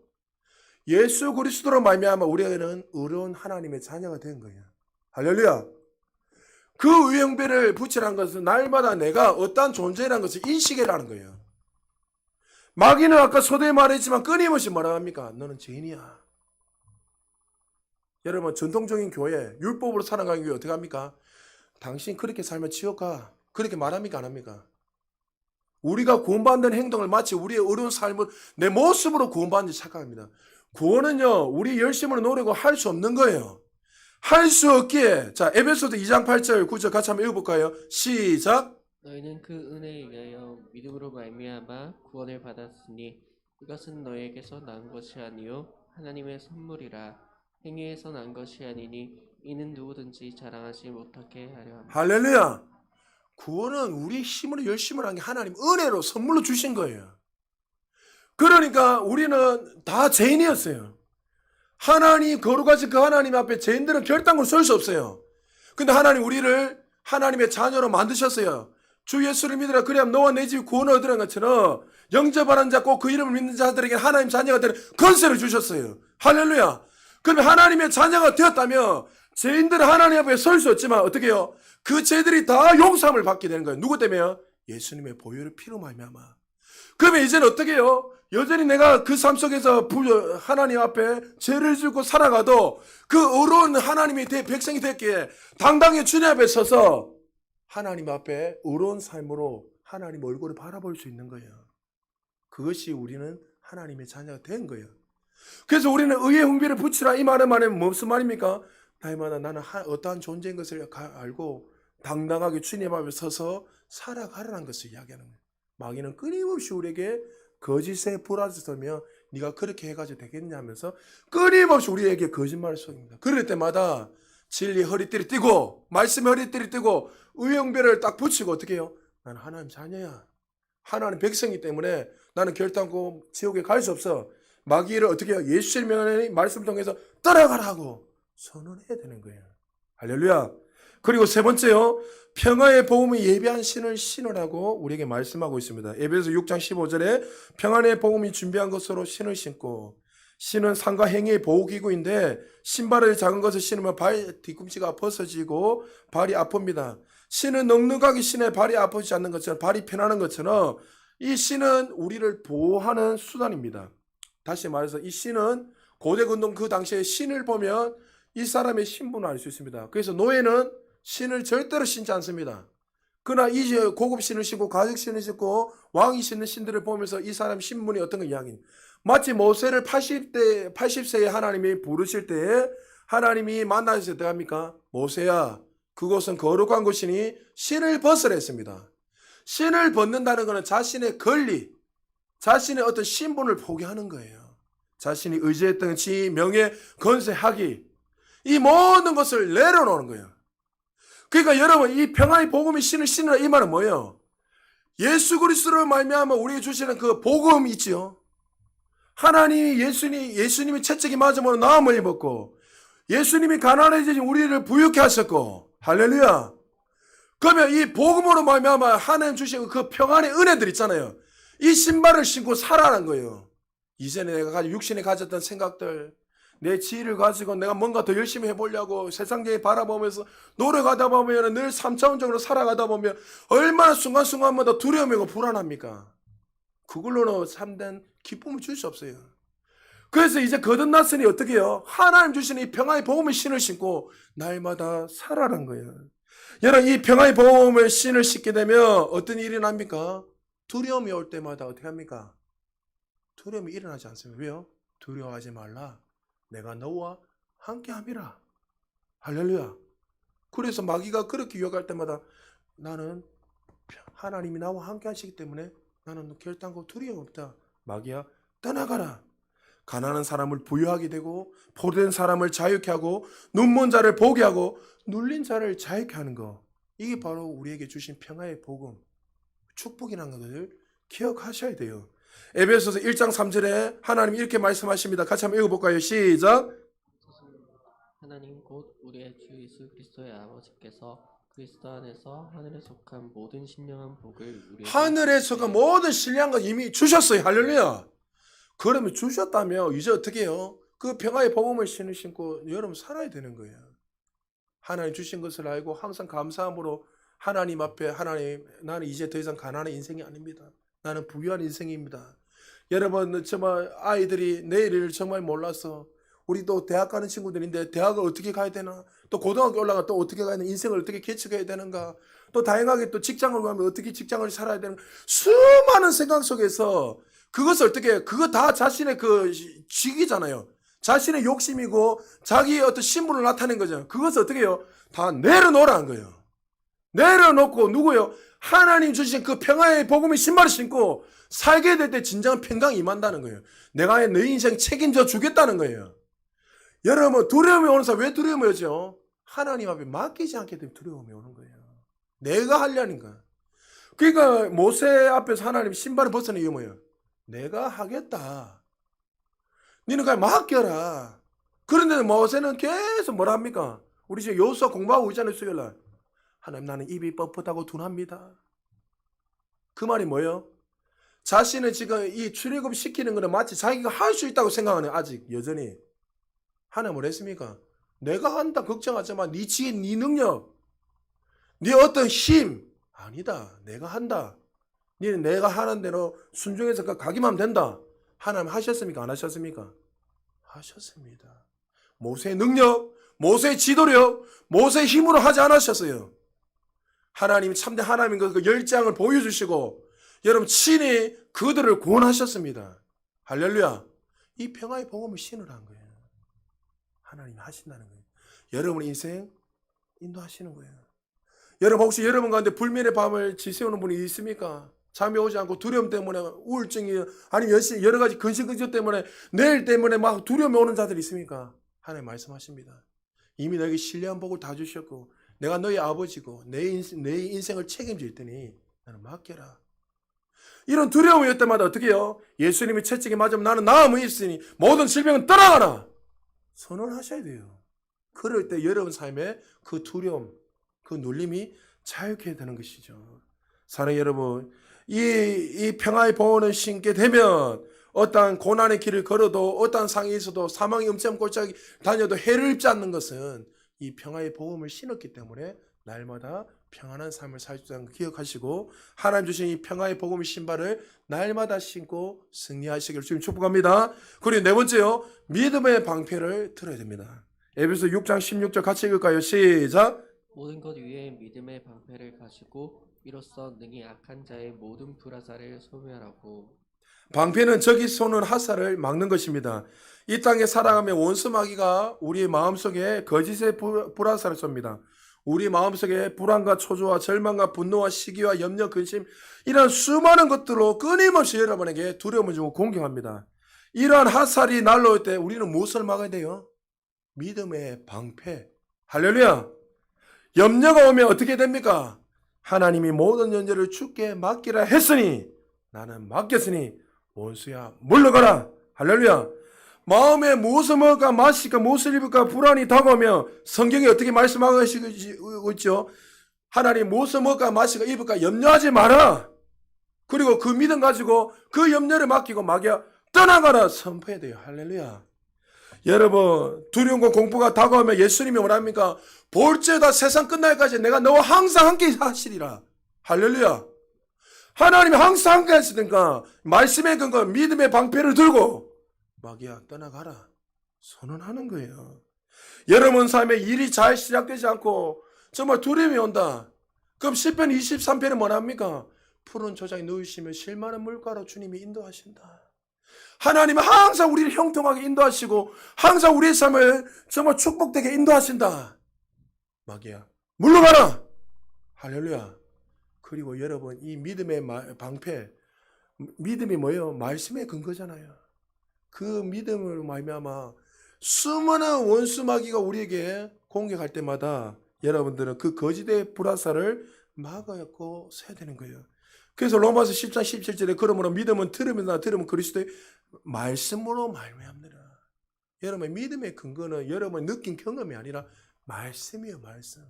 [SPEAKER 1] 예수 그리스도로 말미암아 우리는 의로운 하나님의 자녀가 된 거예요. 할렐루야. 그 의의 흉배를 붙이라는 것은 날마다 내가 어떠한 존재라는 것을 인식해라는 거예요. 마귀는 아까 서두에 말했지만 끊임없이 뭐라 합니까? 너는 죄인이야. 여러분 전통적인 교회 율법으로 살아가는 교회 어떻게 합니까? 당신 그렇게 살면 지옥 가. 그렇게 말합니까? 안 합니까? 우리가 구원받는 행동을 마치 우리의 어려운 삶을 내 모습으로 구원받는지 착각합니다. 구원은요 우리 열심으로 노력을 할 수 없는 거예요. 할 수 없기에 자 에베소서 2장 8절 9절 같이 한번 읽어볼까요? 시작.
[SPEAKER 2] 너희는 그 은혜에 의하여 믿음으로 말미암아 구원을 받았으니 이것은 너희에게서 난 것이 아니요 하나님의 선물이라. 행위에서 난 것이 아니니 이는 누구든지 자랑하지 못하게 하려 합니다.
[SPEAKER 1] 할렐루야. 구원은 우리 힘으로 열심을 한 게 하나님 은혜로 선물로 주신 거예요. 그러니까 우리는 다 죄인이었어요. 하나님 거룩하신 그 하나님 앞에 죄인들은 결단코 설 수 없어요. 근데 하나님 우리를 하나님의 자녀로 만드셨어요. 주 예수를 믿으라 그래야 너와 내 집이 구원을 얻으라는 것처럼 영접하는 자 꼭 그 이름을 믿는 자들에게 하나님 자녀가 되는 권세를 주셨어요. 할렐루야. 그러면 하나님의 자녀가 되었다면 죄인들은 하나님 앞에 설 수 없지만 어떻게 해요? 그 죄들이 다 용서함을 받게 되는 거예요. 누구 때문에요? 예수님의 보혈의 피로 말미암아. 그러면 이제는 어떻게 해요? 여전히 내가 그 삶 속에서 하나님 앞에 죄를 짓고 살아가도 그 의로운 하나님의 백성이 됐기에 당당히 주님 앞에 서서 하나님 앞에 의로운 삶으로 하나님 얼굴을 바라볼 수 있는 거예요. 그것이 우리는 하나님의 자녀가 된 거예요. 그래서 우리는 의의 흉배를 붙이라 이 말은 무슨 말입니까? 날마다 나는 어떠한 존재인 것을 알고 당당하게 주님 앞에 서서 살아가라는 것을 이야기하는 거예요. 마귀는 끊임없이 우리에게 거짓의 불화를 쏘며 네가 그렇게 해가지고 되겠냐면서 끊임없이 우리에게 거짓말을 쏩니다. 그럴 때마다 진리 허리띠를 띠고 말씀의 허리띠를 띠고 의의 흉배를 딱 붙이고 어떻게 해요? 나는 하나님 자녀야. 하나님 백성이기 때문에 나는 결단코 지옥에 갈 수 없어. 마귀를 어떻게 해요? 예수의 명령의 말씀 통해서 떠나가라고 선언해야 되는 거예요. 할렐루야. 그리고 세 번째요. 평화의 복음이 예배한 신을 신으라고 우리에게 말씀하고 있습니다. 에베소 6장 15절에 평안의 복음이 준비한 것으로 신을 신고, 신은 상과 행위의 보호기구인데 신발을 작은 것을 신으면 발 뒤꿈치가 벗어지고 발이 아픕니다. 신은 넉넉하게 신의 발이 아프지 않는 것처럼, 발이 편안한 것처럼 이 신은 우리를 보호하는 수단입니다. 다시 말해서 이 신은 고대 근동 그 당시에 신을 보면 이 사람의 신분을 알 수 있습니다. 그래서 노예는 신을 절대로 신지 않습니다. 그러나 이 고급 신을 신고 가죽 신을 신고 왕이 신는 신들을 보면서 이 사람 신분이 어떤 거 이야기는, 마치 모세를 80세에 하나님이 부르실 때에 하나님이 만나셔서 어떻게 합니까? 모세야, 그곳은 거룩한 곳이니 신을 벗으라 했습니다. 신을 벗는다는 것은 자신의 권리, 자신의 어떤 신분을 포기하는 거예요. 자신이 의지했던 지, 명예, 건세, 학위, 이 모든 것을 내려놓는 거예요. 그러니까 여러분, 이 평화의 복음이 신을 신으라 이 말은 뭐예요? 예수 그리스도로 말미암아 우리에게 주시는 그 복음이 있지요. 하나님이 예수님이 채찍이 맞으면 나음을 입었고, 예수님이 가난해지신 우리를 부유케 하셨고, 할렐루야. 그러면 이 복음으로 말미암아 하나님 주신 그 평안의 은혜들 있잖아요. 이 신발을 신고 살아라는 거예요. 이전에 내가 육신에 가졌던 생각들, 내 지혜를 가지고 내가 뭔가 더 열심히 해보려고 세상에 바라보면서 노력하다 보면 늘 3차원적으로 살아가다 보면 얼마나 순간순간마다 두려움이고 불안합니까? 그걸로는 참된 기쁨을 줄 수 없어요. 그래서 이제 거듭났으니 어떻게 해요? 하나님 주시는 이 평화의 복음의 신을 신고 날마다 살아라는 거예요. 여러분, 이 평화의 복음의 신을 신게 되면 어떤 일이 납니까? 두려움이 올 때마다 어떻게 합니까? 두려움이 일어나지 않습니다. 왜요? 두려워하지 말라. 내가 너와 함께함이라. 할렐루야. 그래서 마귀가 그렇게 유혹할 때마다 나는 하나님이 나와 함께 하시기 때문에 나는 결단코 두려움 없다. 마귀야, 떠나가라. 가난한 사람을 부유하게 되고 포로된 사람을 자유케 하고 눈먼 자를 보게 하고 눌린 자를 자유케 하는 거, 이게 바로 우리에게 주신 평화의 복음, 축복이라는 것을 기억하셔야 돼요. 에베소서 1장 3절에 하나님이 이렇게 말씀하십니다. 같이 한번 읽어볼까요? 시작.
[SPEAKER 2] 하나님 곧 우리의 주 예수 그리스도의 아버지께서 그리스도 안에서 하늘에 속한 모든 신령한 복을 우리에게
[SPEAKER 1] 하늘에 속한 모든 신령한 것 이미 주셨어요. 할렐루야. 그러면 주셨다면 이제 어떻게 해요? 그 평화의 복음을 신고 여러분 살아야 되는 거예요. 하나님 주신 것을 알고 항상 감사함으로 하나님 앞에, 하나님, 나는 이제 더 이상 가난한 인생이 아닙니다. 나는 부유한 인생입니다. 여러분, 정말 아이들이 내일을 정말 몰라서, 우리 또 대학 가는 친구들인데 대학을 어떻게 가야 되나, 또 고등학교 올라가 또 어떻게 가야 되나, 인생을 어떻게 개척해야 되는가, 또 다양하게 또 직장을 가면 어떻게 직장을 살아야 되는가, 수많은 생각 속에서 그것을 어떻게 해요? 그거 다 자신의 그 직이잖아요. 자신의 욕심이고 자기의 어떤 신분을 나타낸 거잖아요. 그것을 어떻게 해요? 다 내려놓으라는 거예요. 내려놓고 누구요? 하나님 주신 그 평화의 복음의 신발을 신고 살게 될 때 진정한 평강이 임한다는 거예요. 내가 내 인생 책임져 주겠다는 거예요. 여러분, 두려움이 오는 사람 왜 두려움이 오죠? 하나님 앞에 맡기지 않게 되면 두려움이 오는 거예요. 내가 하려니까. 그러니까 모세 앞에서 하나님 신발을 벗어낸 이유 뭐예요? 내가 하겠다. 너는 그냥 맡겨라. 그런데 모세는 계속 뭐라 합니까? 우리 지금 여호수아 공부하고 있잖아요, 수요일날. 하나님, 나는 입이 뻣뻣하고 둔합니다. 그 말이 뭐예요? 자신은 지금 이 출애굽 시키는 거는 마치 자기가 할 수 있다고 생각하는, 아직 여전히. 하나님 뭘 했습니까? 내가 한다 걱정하지 마. 네 지혜, 네 능력, 네 어떤 힘 아니다. 내가 한다. 너는 내가 하는 대로 순종해서 가기만 하면 된다. 하나님 하셨습니까? 안 하셨습니까? 하셨습니다. 모세의 능력, 모세의 지도력, 모세의 힘으로 하지 않으셨어요. 하나님이 참된 하나님인 그 열장을 보여주시고 여러분 친히 그들을 구원하셨습니다. 할렐루야. 이 평화의 복음을 신으라는 거예요. 하나님이 하신다는 거예요. 여러분 인생 인도하시는 거예요. 여러분 혹시 여러분 가운데 불면의 밤을 지새우는 분이 있습니까? 잠이 오지 않고 두려움 때문에 우울증이, 아니면 여러 가지 근심근심 때문에, 내일 때문에 막 두려움이 오는 자들이 있습니까? 하나님 말씀하십니다. 이미 너에게 신뢰한 복을 다 주셨고 내가 너의 아버지고 내 인생을 책임질 테니 나는 맡겨라. 이런 두려움이 올 때마다 어떻게 해요? 예수님이 채찍에 맞으면 나는 나음이 있으니 모든 질병은 떠나가라. 선언하셔야 돼요. 그럴 때 여러분 삶에 그 두려움, 그 눌림이 자유케 되는 것이죠. 사랑하는 여러분, 이 평화의 보호를 신게 되면 어떠한 고난의 길을 걸어도 어떠한 상황에 있어도 사망의 음침한 골짜기 다녀도 해를 입지 않는 것은 이 평화의 보험을 신었기 때문에 날마다 평안한 삶을 살 수 있다는 걸 기억하시고 하나님 주신 이 평화의 복음의 신발을 날마다 신고 승리하시기를 주님 축복합니다. 그리고 네 번째요. 믿음의 방패를 들어야 됩니다. 에베소 6장 16절 같이 읽을까요? 시작.
[SPEAKER 2] 모든 것 위에 믿음의 방패를 가지고 이로써 능히 악한 자의 모든 불화살을 소멸하고.
[SPEAKER 1] 방패는 적이 쏘는 화살을 막는 것입니다. 이 땅에 살아가며 원수 마귀가 우리의 마음속에 거짓의 불화살을 쏩니다. 우리 마음속에 불안과 초조와 절망과 분노와 시기와 염려, 근심 이런 수많은 것들로 끊임없이 여러분에게 두려움을 주고 공격합니다. 이러한 화살이 날라올 때 우리는 무엇을 막아야 돼요? 믿음의 방패. 할렐루야. 염려가 오면 어떻게 됩니까? 하나님이 모든 염려를 주께 맡기라 했으니 나는 맡겼으니 원수야 물러가라. 할렐루야. 마음에 무엇을 먹을까 마실까 무엇을 입을까 불안이 다가오며 성경이 어떻게 말씀하고 있죠? 하나님 무엇을 먹을까 마실까 입을까 염려하지 마라. 그리고 그 믿음 가지고 그 염려를 맡기고 마귀야 떠나가라 선포해야 돼요. 할렐루야. 여러분 두려움과 공포가 다가오면 예수님이 뭐랍니까? 볼지어다 세상 끝날까지 내가 너와 항상 함께 하시리라. 할렐루야. 하나님이 항상 함께 하시니까 말씀의 근거 믿음의 방패를 들고 마귀야 떠나가라 선언하는 거예요. 여러분 삶에 일이 잘 시작되지 않고 정말 두려움이 온다. 그럼 시편 23편은 뭐랍니까? 푸른 초장에 누우시며 실만한 물가로 주님이 인도하신다. 하나님은 항상 우리를 형통하게 인도하시고 항상 우리의 삶을 정말 축복되게 인도하신다. 마귀야 물러가라. 할렐루야. 그리고 여러분 이 믿음의 방패 믿음이 뭐예요? 말씀의 근거잖아요. 그 믿음을 말미암아 수많은 원수 마귀가 우리에게 공격할 때마다 여러분들은 그 거짓의 불화살을 막아갖고 서야 되는 거예요. 그래서 로마서 10장 17절에 그러므로 믿음은 들으면 들으면 그리스도의 말씀으로 말미암느라. 여러분의 믿음의 근거는 여러분의 느낀 경험이 아니라 말씀이에요. 말씀.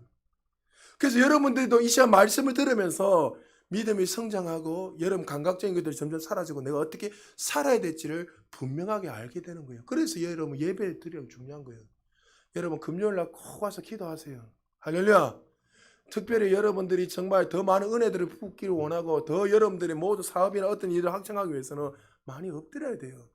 [SPEAKER 1] 그래서 여러분들도 이 시간 말씀을 들으면서 믿음이 성장하고 여러분 감각적인 것들이 점점 사라지고 내가 어떻게 살아야 될지를 분명하게 알게 되는 거예요. 그래서 여러분 예배 드리는 중요한 거예요. 여러분 금요일날 꼭 와서 기도하세요. 할렐루야. 특별히 여러분들이 정말 더 많은 은혜들을 붙기를 원하고 더 여러분들이 모두 사업이나 어떤 일을 확장하기 위해서는 많이 엎드려야 돼요.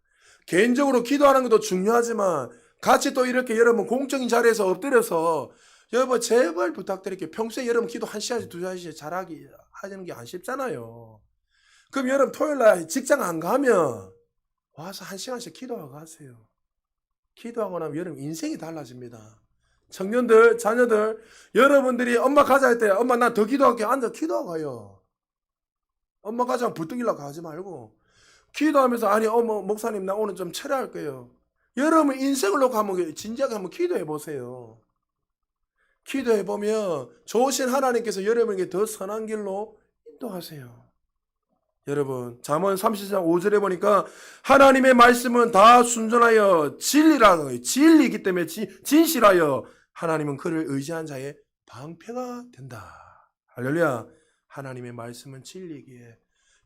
[SPEAKER 1] 개인적으로 기도하는 것도 중요하지만 같이 또 이렇게 여러분 공적인 자리에서 엎드려서 여러분 제발 부탁드릴게요. 평소에 여러분 기도 1시간씩 2시간씩 잘하기 하는 게 안 쉽잖아요. 그럼 여러분 토요일날 직장 안 가면 와서 1시간씩 기도하고 가세요. 기도하고 나면 여러분 인생이 달라집니다. 청년들, 자녀들, 여러분들이 엄마 가자 할 때 엄마 나 더 기도할게 앉아 기도하고 가요. 엄마 가자 불뚝이려고 가지 말고 기도하면서 아니 어머 목사님 나 오늘 좀 철회할 거예요. 여러분 인생을 놓고 한번 진지하게 한번 기도해 보세요. 기도해 보면 좋으신 하나님께서 여러분에게 더 선한 길로 인도하세요. 여러분 잠언 30장 5절에 보니까 하나님의 말씀은 다 순전하여 진리라는 진리이기 때문에 진실하여 하나님은 그를 의지한 자의 방패가 된다. 할렐루야. 하나님의 말씀은 진리이기에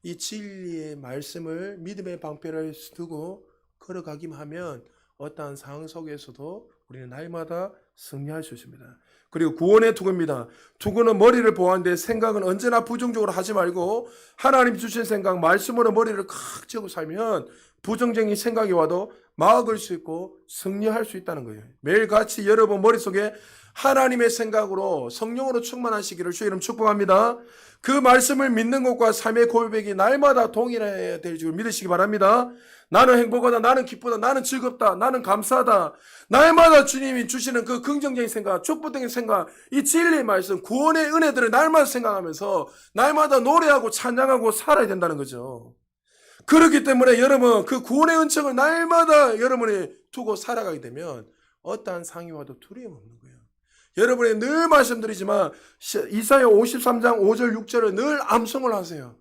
[SPEAKER 1] 이 진리의 말씀을 믿음의 방패를 두고 걸어가기만 하면 어떠한 상황 속에서도 우리는 날마다 승리할 수 있습니다. 그리고 구원의 투구입니다. 투구는 머리를 보호하는데 생각은 언제나 부정적으로 하지 말고 하나님 주신 생각, 말씀으로 머리를 칵 쥐고 살면 부정적인 생각이 와도 막을 수 있고 승리할 수 있다는 거예요. 매일같이 여러분 머릿속에 하나님의 생각으로 성령으로 충만하시기를 주의 이름 축복합니다. 그 말씀을 믿는 것과 삶의 고백이 날마다 동일해야 될 줄 믿으시기 바랍니다. 나는 행복하다, 나는 기쁘다, 나는 즐겁다, 나는 감사하다. 날마다 주님이 주시는 그 긍정적인 생각, 축복적인 생각, 이 진리의 말씀, 구원의 은혜들을 날마다 생각하면서 날마다 노래하고 찬양하고 살아야 된다는 거죠. 그렇기 때문에 여러분 그 구원의 은총을 날마다 여러분이 두고 살아가게 되면 어떠한 상이 와도 두려움 없는 거예요. 여러분이 늘 말씀드리지만 이사야 53장 5절 6절을 늘 암송을 하세요.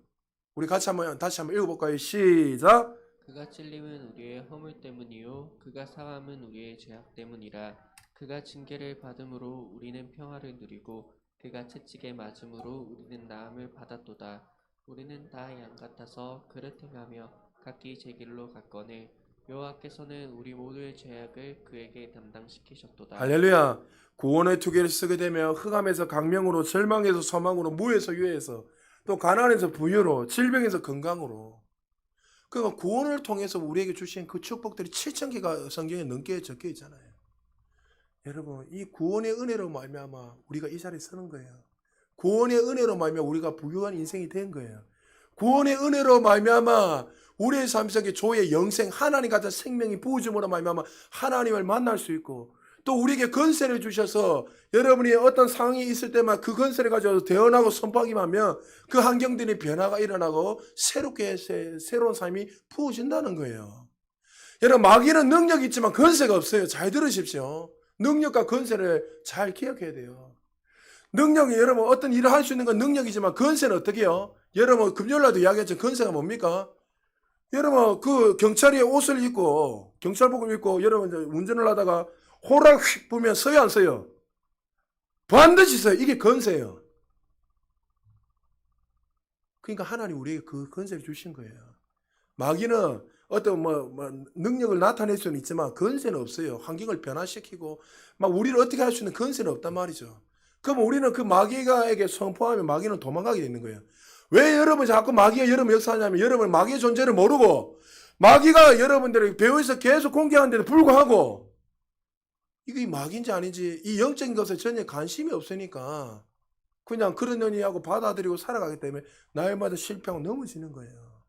[SPEAKER 1] 우리 같이 다시 한번 읽어볼까요? 시작.
[SPEAKER 2] 그가 찔림은 우리의 허물 때문이요 그가 상함은 우리의 죄악 때문이라. 그가 징계를 받음으로 우리는 평화를 누리고 그가 채찍에 맞음으로 우리는 나음을 받았도다. 우리는 다 양 같아서 그릇 행하며 각기 제 길로 갔거늘 여호와께서는 우리 모두의 죄악을 그에게 담당시키셨도다.
[SPEAKER 1] 할렐루야. 구원의 투기를 쓰게 되면 흑암에서 강명으로, 절망에서 소망으로, 무에서 유에서, 또 가난에서 부유로, 질병에서 건강으로. 그러니까 구원을 통해서 우리에게 주신 그 축복들이 7,000개가 성경에 넘게 적혀 있잖아요. 여러분, 이 구원의 은혜로 말미암아 우리가 이 자리에 서는 거예요. 구원의 은혜로 말미암아 우리가 부유한 인생이 된 거예요. 구원의 은혜로 말미암아 우리의 삶 속에 조의 영생, 하나님 같은 생명이 부어짐으로 말미암아 하나님을 만날 수 있고, 또 우리에게 건세를 주셔서 여러분이 어떤 상황이 있을 때만 그 건세를 가지고 대언하고 선포하기만 하면 그 환경들이 변화가 일어나고 새로운 삶이 부어진다는 거예요. 여러분, 마귀는 능력이 있지만 건세가 없어요. 잘 들으십시오. 능력과 건세를 잘 기억해야 돼요. 능력이, 여러분, 어떤 일을 할 수 있는 건 능력이지만 건세는 어떻게 해요? 여러분, 금요일날도 이야기했죠. 건세가 뭡니까? 여러분, 그 경찰이 옷을 입고 경찰복을 입고 여러분 이제 운전을 하다가 호락 휙 보면 서요 안 서요? 반드시 서요. 이게 건세예요. 그러니까 하나님 우리에게 그 건세를 주신 거예요. 마귀는 어떤 능력을 나타낼 수는 있지만 건세는 없어요. 환경을 변화시키고 막 우리를 어떻게 할 수 있는 건세는 없단 말이죠. 그럼 우리는 그 마귀가에게 선포하면 마귀는 도망가게 되는 거예요. 왜 여러분 자꾸 마귀가 여러분 역사하냐면 여러분 마귀의 존재를 모르고 마귀가 여러분들을 배후에서 계속 공격하는데도 불구하고 이게 마귀인지 아닌지 이 영적인 것에 전혀 관심이 없으니까 그냥 그러느니 하고 받아들이고 살아가기 때문에 날마다 실패하고 넘어지는 거예요.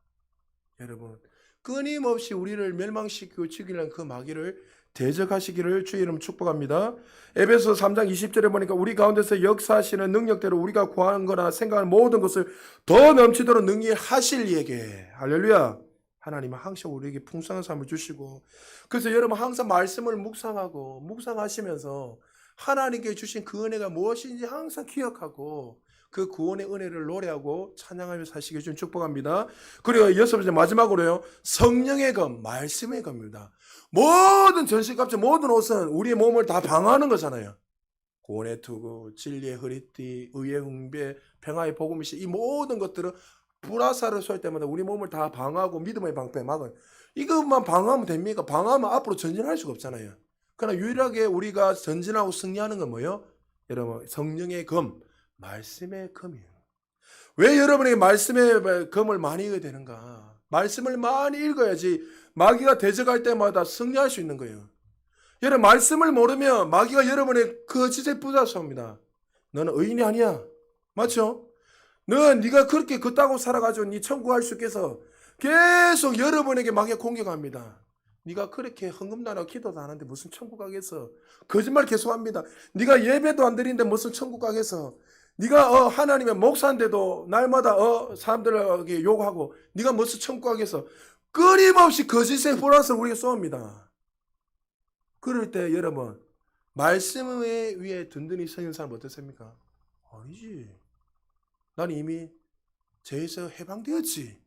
[SPEAKER 1] 여러분, 끊임없이 우리를 멸망시키고 죽이려는 그 마귀를 대적하시기를 주의 이름 축복합니다. 에베소 3장 20절에 보니까 우리 가운데서 역사하시는 능력대로 우리가 구하는 거나 생각하는 모든 것을 더 넘치도록 능히 하실 이에게, 할렐루야, 하나님은 항상 우리에게 풍성한 삶을 주시고, 그래서 여러분 항상 말씀을 묵상하시면서 하나님께 주신 그 은혜가 무엇인지 항상 기억하고 그 구원의 은혜를 노래하고 찬양하며 사시길 좀 축복합니다. 그리고 여섯 번째 마지막으로요, 성령의 검, 말씀의 검입니다. 모든 전신갑주, 모든 옷은 우리의 몸을 다 방어하는 거잖아요. 구원의 투구, 진리의 허리띠, 의의 훈배, 평화의 복음이시, 이 모든 것들은 불화살을 쏠 때마다 우리 몸을 다 방어하고 믿음의 방패 막은, 이것만 방어하면 됩니까? 방어하면 앞으로 전진할 수가 없잖아요. 그러나 유일하게 우리가 전진하고 승리하는 건 뭐예요? 여러분, 성령의 검, 말씀의 검이에요. 왜 여러분에게 말씀의 검을 많이 읽어야 되는가? 말씀을 많이 읽어야지 마귀가 대적할 때마다 승리할 수 있는 거예요. 여러분, 말씀을 모르면 마귀가 여러분의 거짓에 붙잡습니다. 너는 의인이 아니야. 맞죠? 네가 그렇게 걷다고 살아가지고 네 천국 갈 수 있겠어. 계속 여러분에게 마귀가 공격합니다. 네가 그렇게 헌금도 안 하고 기도도 안 하는데 무슨 천국 가겠어. 거짓말 계속합니다. 네가 예배도 안 드리는데 무슨 천국 가겠어. 네가 하나님의 목사인데도 날마다 사람들에게 욕하고 네가 무슨 천국 가겠어. 끊임없이 거짓의 불화살을 우리가 쏘옵니다. 그럴 때 여러분, 말씀 위에 든든히 서 있는 사람 어떻습니까? 아니지. 나는 이미 죄에서 해방되었지.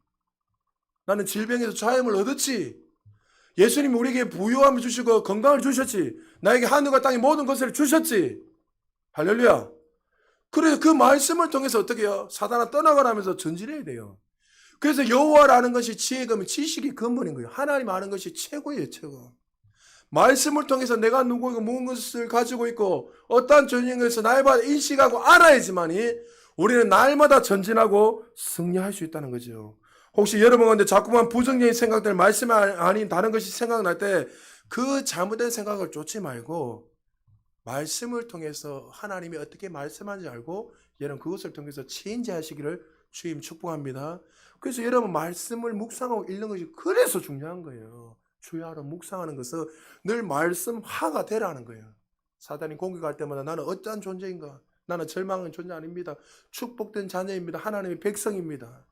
[SPEAKER 1] 나는 질병에서 자유함을 얻었지. 예수님이 우리에게 부유함을 주시고 건강을 주셨지. 나에게 하늘과 땅의 모든 것을 주셨지. 할렐루야. 그래서 그 말씀을 통해서 어떻게 해요? 사단아 떠나가라면서 전진해야 돼요. 그래서 여호와라는 것이 지혜의 검, 지식의 근본인 거예요. 하나님 아는 것이 최고예요, 최고. 말씀을 통해서 내가 누구이고 무엇을 가지고 있고 어떠한 전쟁에서 날마다 인식하고 알아야지만이 우리는 날마다 전진하고 승리할 수 있다는 거죠. 혹시 여러분 가운데 자꾸만 부정적인 생각들, 말씀 아닌 다른 것이 생각날 때 그 잘못된 생각을 쫓지 말고 말씀을 통해서 하나님이 어떻게 말씀하는지 알고 여러분 그것을 통해서 체인지하시기를 주님 축복합니다. 그래서 여러분 말씀을 묵상하고 읽는 것이 그래서 중요한 거예요. 주야로 묵상하는 것은 늘 말씀하가 되라는 거예요. 사단이 공격할 때마다 나는 어떠한 존재인가? 나는 절망한 존재 아닙니다. 축복된 자녀입니다. 하나님의 백성입니다.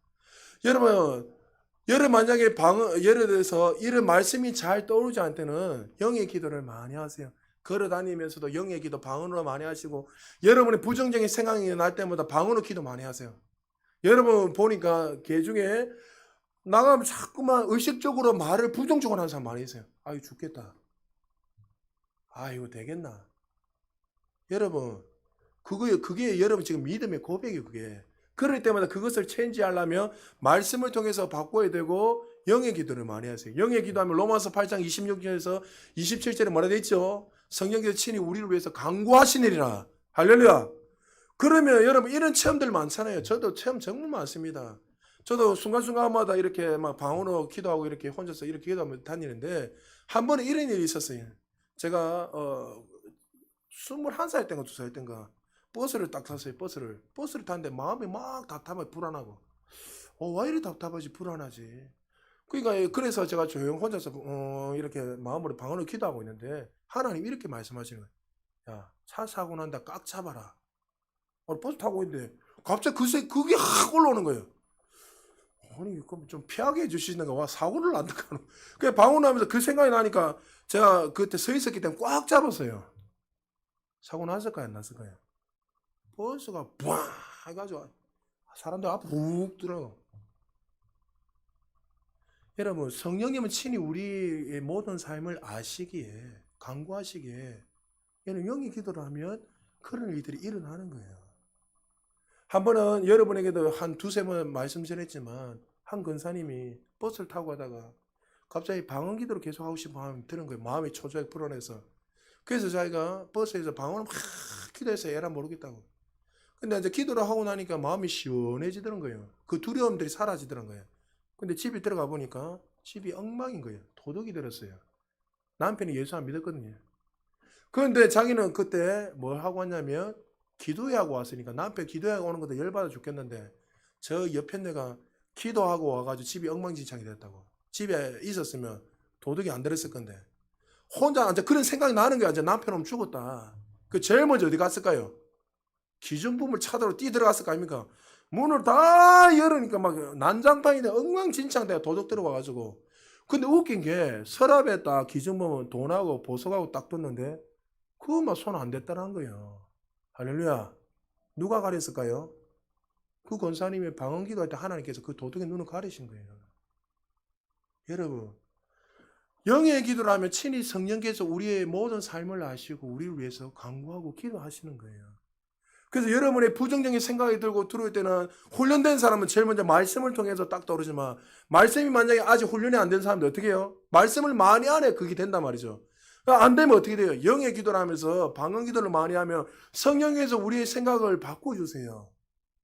[SPEAKER 1] 여러분 만약에 예를 들어서 이런 말씀이 잘 떠오르지 않을 때는 영의 기도를 많이 하세요. 걸어 다니면서도 영의 기도 방언으로 많이 하시고 여러분의 부정적인 생각이 날 때마다 방언으로 기도 많이 하세요. 여러분 보니까 개 중에 나가면 자꾸만 의식적으로 말을 부정적으로 하는 사람 많이 있어요. 아유 죽겠다. 아이고 되겠나. 여러분 그게 여러분 지금 믿음의 고백이에요. 그게. 그럴 때마다 그것을 체인지하려면 말씀을 통해서 바꿔야 되고 영의 기도를 많이 하세요. 영의 기도하면 로마서 8장 26절에서 27절에 뭐라 돼 있죠? 성령께서 친히 우리를 위해서 간구하시느니라. 할렐루야. 그러면 여러분 이런 체험들 많잖아요. 저도 체험 정말 많습니다. 저도 순간순간마다 이렇게 막 방언으로 기도하고 이렇게 혼자서 이렇게 기도하며 다니는데 한 번에 이런 일이 있었어요. 제가 21살 때인가 2살 때인가 버스를 딱 탔어요. 버스를 탔는데 마음이 막 답답하고 불안하고 왜 이리 답답하지 불안하지. 그러니까 그래서 제가 조용 혼자서 이렇게 마음으로 방언으로 기도하고 있는데 하나님 이렇게 말씀하시는 거예요. 야, 차 사고 난다 꽉 잡아라. 버스 타고 있는데 갑자기 그게 확 올라오는 거예요. 아니 그럼 좀 피하게 해주시는가 와 사고를 난다 카노. 그냥 방언하면서 그 생각이 나니까 제가 그때 서 있었기 때문에 꽉 잡았어요. 사고 났을까요 안 났을까요? 버스가 부앙 해가지고 사람들 앞으로 훅 들어가. 여러분 성령님은 친히 우리의 모든 삶을 아시기에 간구하시기에 여러분 영이 기도를 하면 그런 일들이 일어나는 거예요. 한 번은 여러분에게도 한 두세 번 말씀 전했지만 한 권사님이 버스를 타고 가다가 갑자기 방언 기도를 계속 하고 싶은 마음이 드는 거예요. 마음이 초조하게 불안해서. 그래서 자기가 버스에서 방언을 막 기도해서 에라 모르겠다고. 근데 이제 기도를 하고 나니까 마음이 시원해지더란 거예요. 그 두려움들이 사라지더란 거예요. 근데 집에 들어가 보니까 집이 엉망인 거예요. 도둑이 들었어요. 남편이 예수 안 믿었거든요. 그런데 자기는 그때 뭘 하고 왔냐면 기도회하고 왔으니까 남편 기도회하고 오는 것도 열받아 죽겠는데 저 옆에 내가 기도하고 와가지고 집이 엉망진창이 됐다고. 집에 있었으면 도둑이 안 들었을 건데 혼자 이제 그런 생각이 나는 거야. 이제 남편 오면 죽었다. 그 제일 먼저 어디 갔을까요? 기준부물 차도로 뛰 들어갔을 거 아닙니까? 문을 다 열으니까 막 난장판인데 엉망진창 도둑 들어와가지고. 근데 웃긴 게 서랍에 딱 기준부물 돈하고 보석하고 딱 뒀는데 그거만 손 안 댔다는 거예요. 할렐루야. 누가 가렸을까요? 그 권사님의 방언 기도할 때 하나님께서 그 도둑의 눈을 가리신 거예요. 여러분 영의 기도를 하면 친히 성령께서 우리의 모든 삶을 아시고 우리를 위해서 간구하고 기도하시는 거예요. 그래서 여러분의 부정적인 생각이 들고 들어올 때는 훈련된 사람은 제일 먼저 말씀을 통해서 딱 떠오르지만 말씀이 만약에 아직 훈련이 안 된 사람들 어떻게 해요? 말씀을 많이 안 해 그게 된단 말이죠. 안 되면 어떻게 돼요? 영의 기도를 하면서 방언 기도를 많이 하면 성령께서 우리의 생각을 바꿔주세요.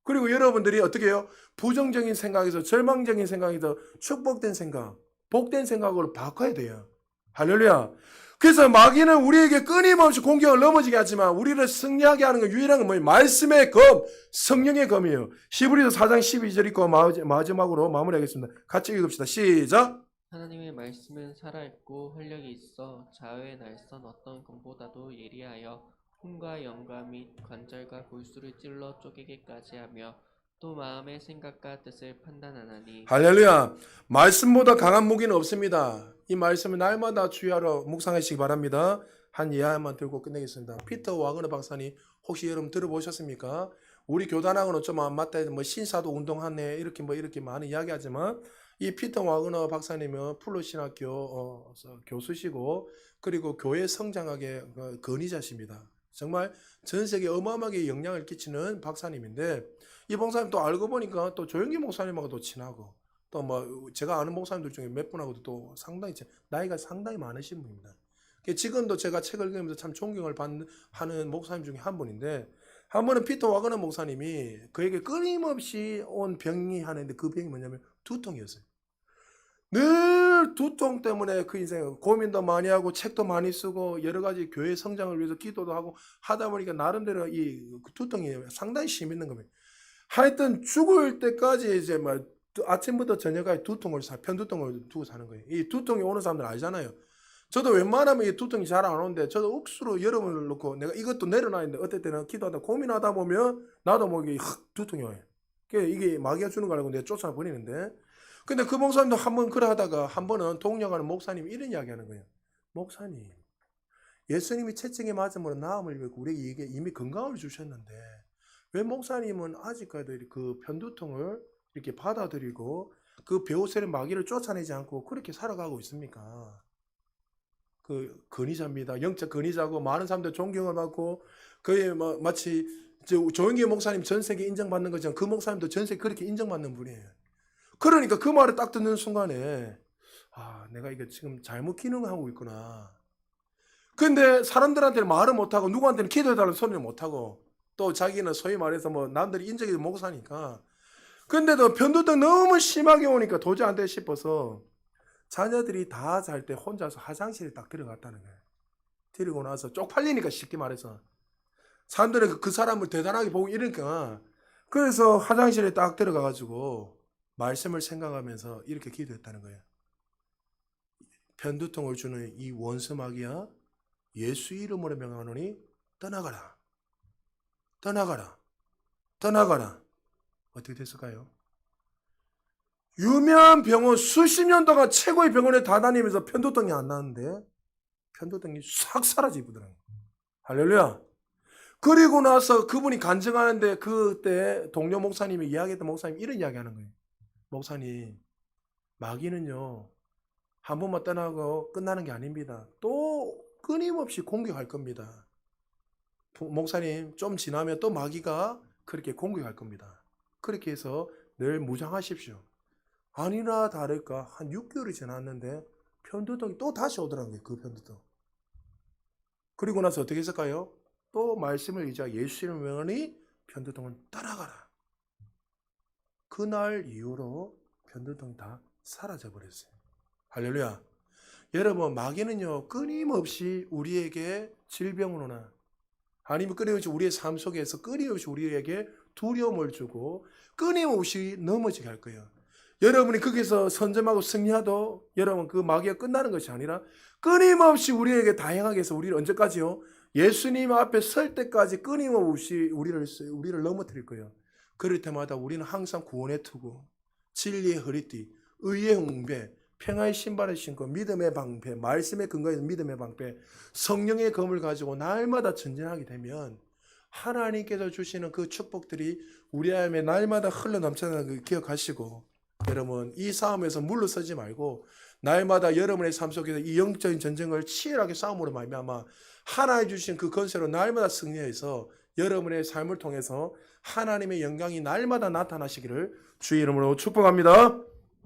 [SPEAKER 1] 그리고 여러분들이 어떻게 해요? 부정적인 생각에서 절망적인 생각에서 축복된 생각, 복된 생각으로 바꿔야 돼요. 할렐루야. 그래서 마귀는 우리에게 끊임없이 공격을 넘어지게 하지만 우리를 승리하게 하는 건 유일한 건 뭐예요? 말씀의 검, 성령의 검이에요. 히브리서 4장 12절 읽고 마지막으로 마무리하겠습니다. 같이 읽읍시다. 시작.
[SPEAKER 2] 하나님의 말씀은 살아있고 활력이 있어 좌우의 날선 어떤 검보다도 예리하여 hum과 영과 및 관절과 골수를 찔러 쪼개기까지 하며 또 마음의 생각과 뜻을 판단하나니.
[SPEAKER 1] 할렐루야. 말씀보다 강한 무기는 없습니다. 이 말씀을 날마다 주의하러 묵상하시기 바랍니다. 한 예화만 들고 끝내겠습니다. 피터 와그너 박사님 혹시 여러분 들어보셨습니까? 우리 교단하고는 좀 안 맞다 해서 뭐 신사도 운동하네 이렇게 많이 이야기하지만 이 피터 와그너 박사님은 플러 신학교 교수시고 그리고 교회 성장하게 권위자십니다. 정말 전 세계에 어마어마하게 영향을 끼치는 박사님인데 이 목사님 또 알고 보니까 또 조영기 목사님하고도 친하고 또 뭐 제가 아는 목사님들 중에 몇 분하고도 또 상당히 나이가 상당히 많으신 분입니다. 지금도 제가 책을 읽으면서 참 존경을 하는 목사님 중에 한 분인데 한 번은 피터 와그너 목사님이 그에게 끊임없이 온 병이 하는데 그 병이 뭐냐면 두통이었어요. 늘 두통 때문에 그 인생 고민도 많이 하고 책도 많이 쓰고 여러 가지 교회 성장을 위해서 기도도 하고 하다 보니까 나름대로 이 두통이 상당히 심했는 겁니다. 하여튼 죽을 때까지 이제 막 아침부터 저녁까지 편두통을 두고 사는 거예요. 이 두통이 오는 사람들 알잖아요. 저도 웬만하면 이 두통이 잘 안 오는데 저도 억수로 여러분을 놓고 내가 이것도 내려놔야 돼. 어떨 때는 기도하다 고민하다 보면 나도 모르게 두통이 와요. 이게 마귀가 주는 거 알고 내가 쫓아버리는데 근데 그 목사님도 한번 그래 하다가 한 번은 동력하는 목사님이 이런 이야기 하는 거예요. 목사님, 예수님이 채찍에 맞음으로 나음을 입고 우리에게 이미 건강을 주셨는데 왜 목사님은 아직까지 그 편두통을 이렇게 받아들이고 그 베오셀의 마귀를 쫓아내지 않고 그렇게 살아가고 있습니까? 그 근위자입니다. 영적 근위자고 많은 사람들 존경을 받고 그의 마치 조영기 목사님 전 세계 인정받는 것처럼 그 목사님도 전 세계 그렇게 인정받는 분이에요. 그러니까 그 말을 딱 듣는 순간에 내가 이거 지금 잘못 기능하고 있구나. 근데 사람들한테는 말을 못하고 누구한테는 기도해달라는 소리를 못하고 또 자기는 소위 말해서 남들이 인정해도 목사니까 근데도 편두통 너무 심하게 오니까 도저히 안 돼 싶어서 자녀들이 다 잘 때 혼자서 화장실에 딱 들어갔다는 거예요. 데리고 나서 쪽팔리니까 쉽게 말해서 사람들은 그 사람을 대단하게 보고 이러니까 그래서 화장실에 딱 들어가가지고 말씀을 생각하면서 이렇게 기도했다는 거예요. 편두통을 주는 이 원수 마귀야 예수 이름으로 명하노니 떠나가라. 떠나가라. 떠나가라. 어떻게 됐을까요? 유명한 병원 수십 년 동안 최고의 병원에 다 다니면서 편두통이 안 나는데 편두통이 싹 사라지더라고요. 할렐루야. 그리고 나서 그분이 간증하는데 그때 동료 목사님이 이야기했던 목사님이 이런 이야기하는 거예요. 목사님, 마귀는요 한 번만 떠나고 끝나는 게 아닙니다. 또 끊임없이 공격할 겁니다. 목사님 좀 지나면 또 마귀가 그렇게 공격할 겁니다. 그렇게 해서 늘 무장하십시오. 아니나 다를까 한 6개월이 지났는데 편두통이 또 다시 오더라고요. 그 편두통. 그리고 나서 어떻게 했을까요? 또 말씀을 의지하여 예수 이름으로 명하니 편두통은 떠나가라. 그날 이후로 편두통이 다 사라져 버렸어요. 할렐루야. 여러분 마귀는요 끊임없이 우리에게 질병을 오나 아니면 끊임없이 우리의 삶 속에서 끊임없이 우리에게 두려움을 주고 끊임없이 넘어지게 할 거예요. 여러분이 거기서 선점하고 승리하도 여러분 그 마귀가 끝나는 것이 아니라 끊임없이 우리에게 다양하게 해서 우리를 언제까지요? 예수님 앞에 설 때까지 끊임없이 우리를 넘어뜨릴 거예요. 그럴 때마다 우리는 항상 구원의 투구, 진리의 허리띠, 의의 응배, 평화의 신발을 신고 믿음의 방패, 말씀의 근거에서 믿음의 방패, 성령의 검을 가지고 날마다 전진하게 되면 하나님께서 주시는 그 축복들이 우리 안에 날마다 흘러넘쳐나는 걸 기억하시고 여러분 이 싸움에서 물러서지 말고 날마다 여러분의 삶 속에서 이 영적인 전쟁을 치열하게 싸움으로 말미암아 하나님 주신 그 권세로 날마다 승리해서 여러분의 삶을 통해서 하나님의 영광이 날마다 나타나시기를 주의 이름으로 축복합니다.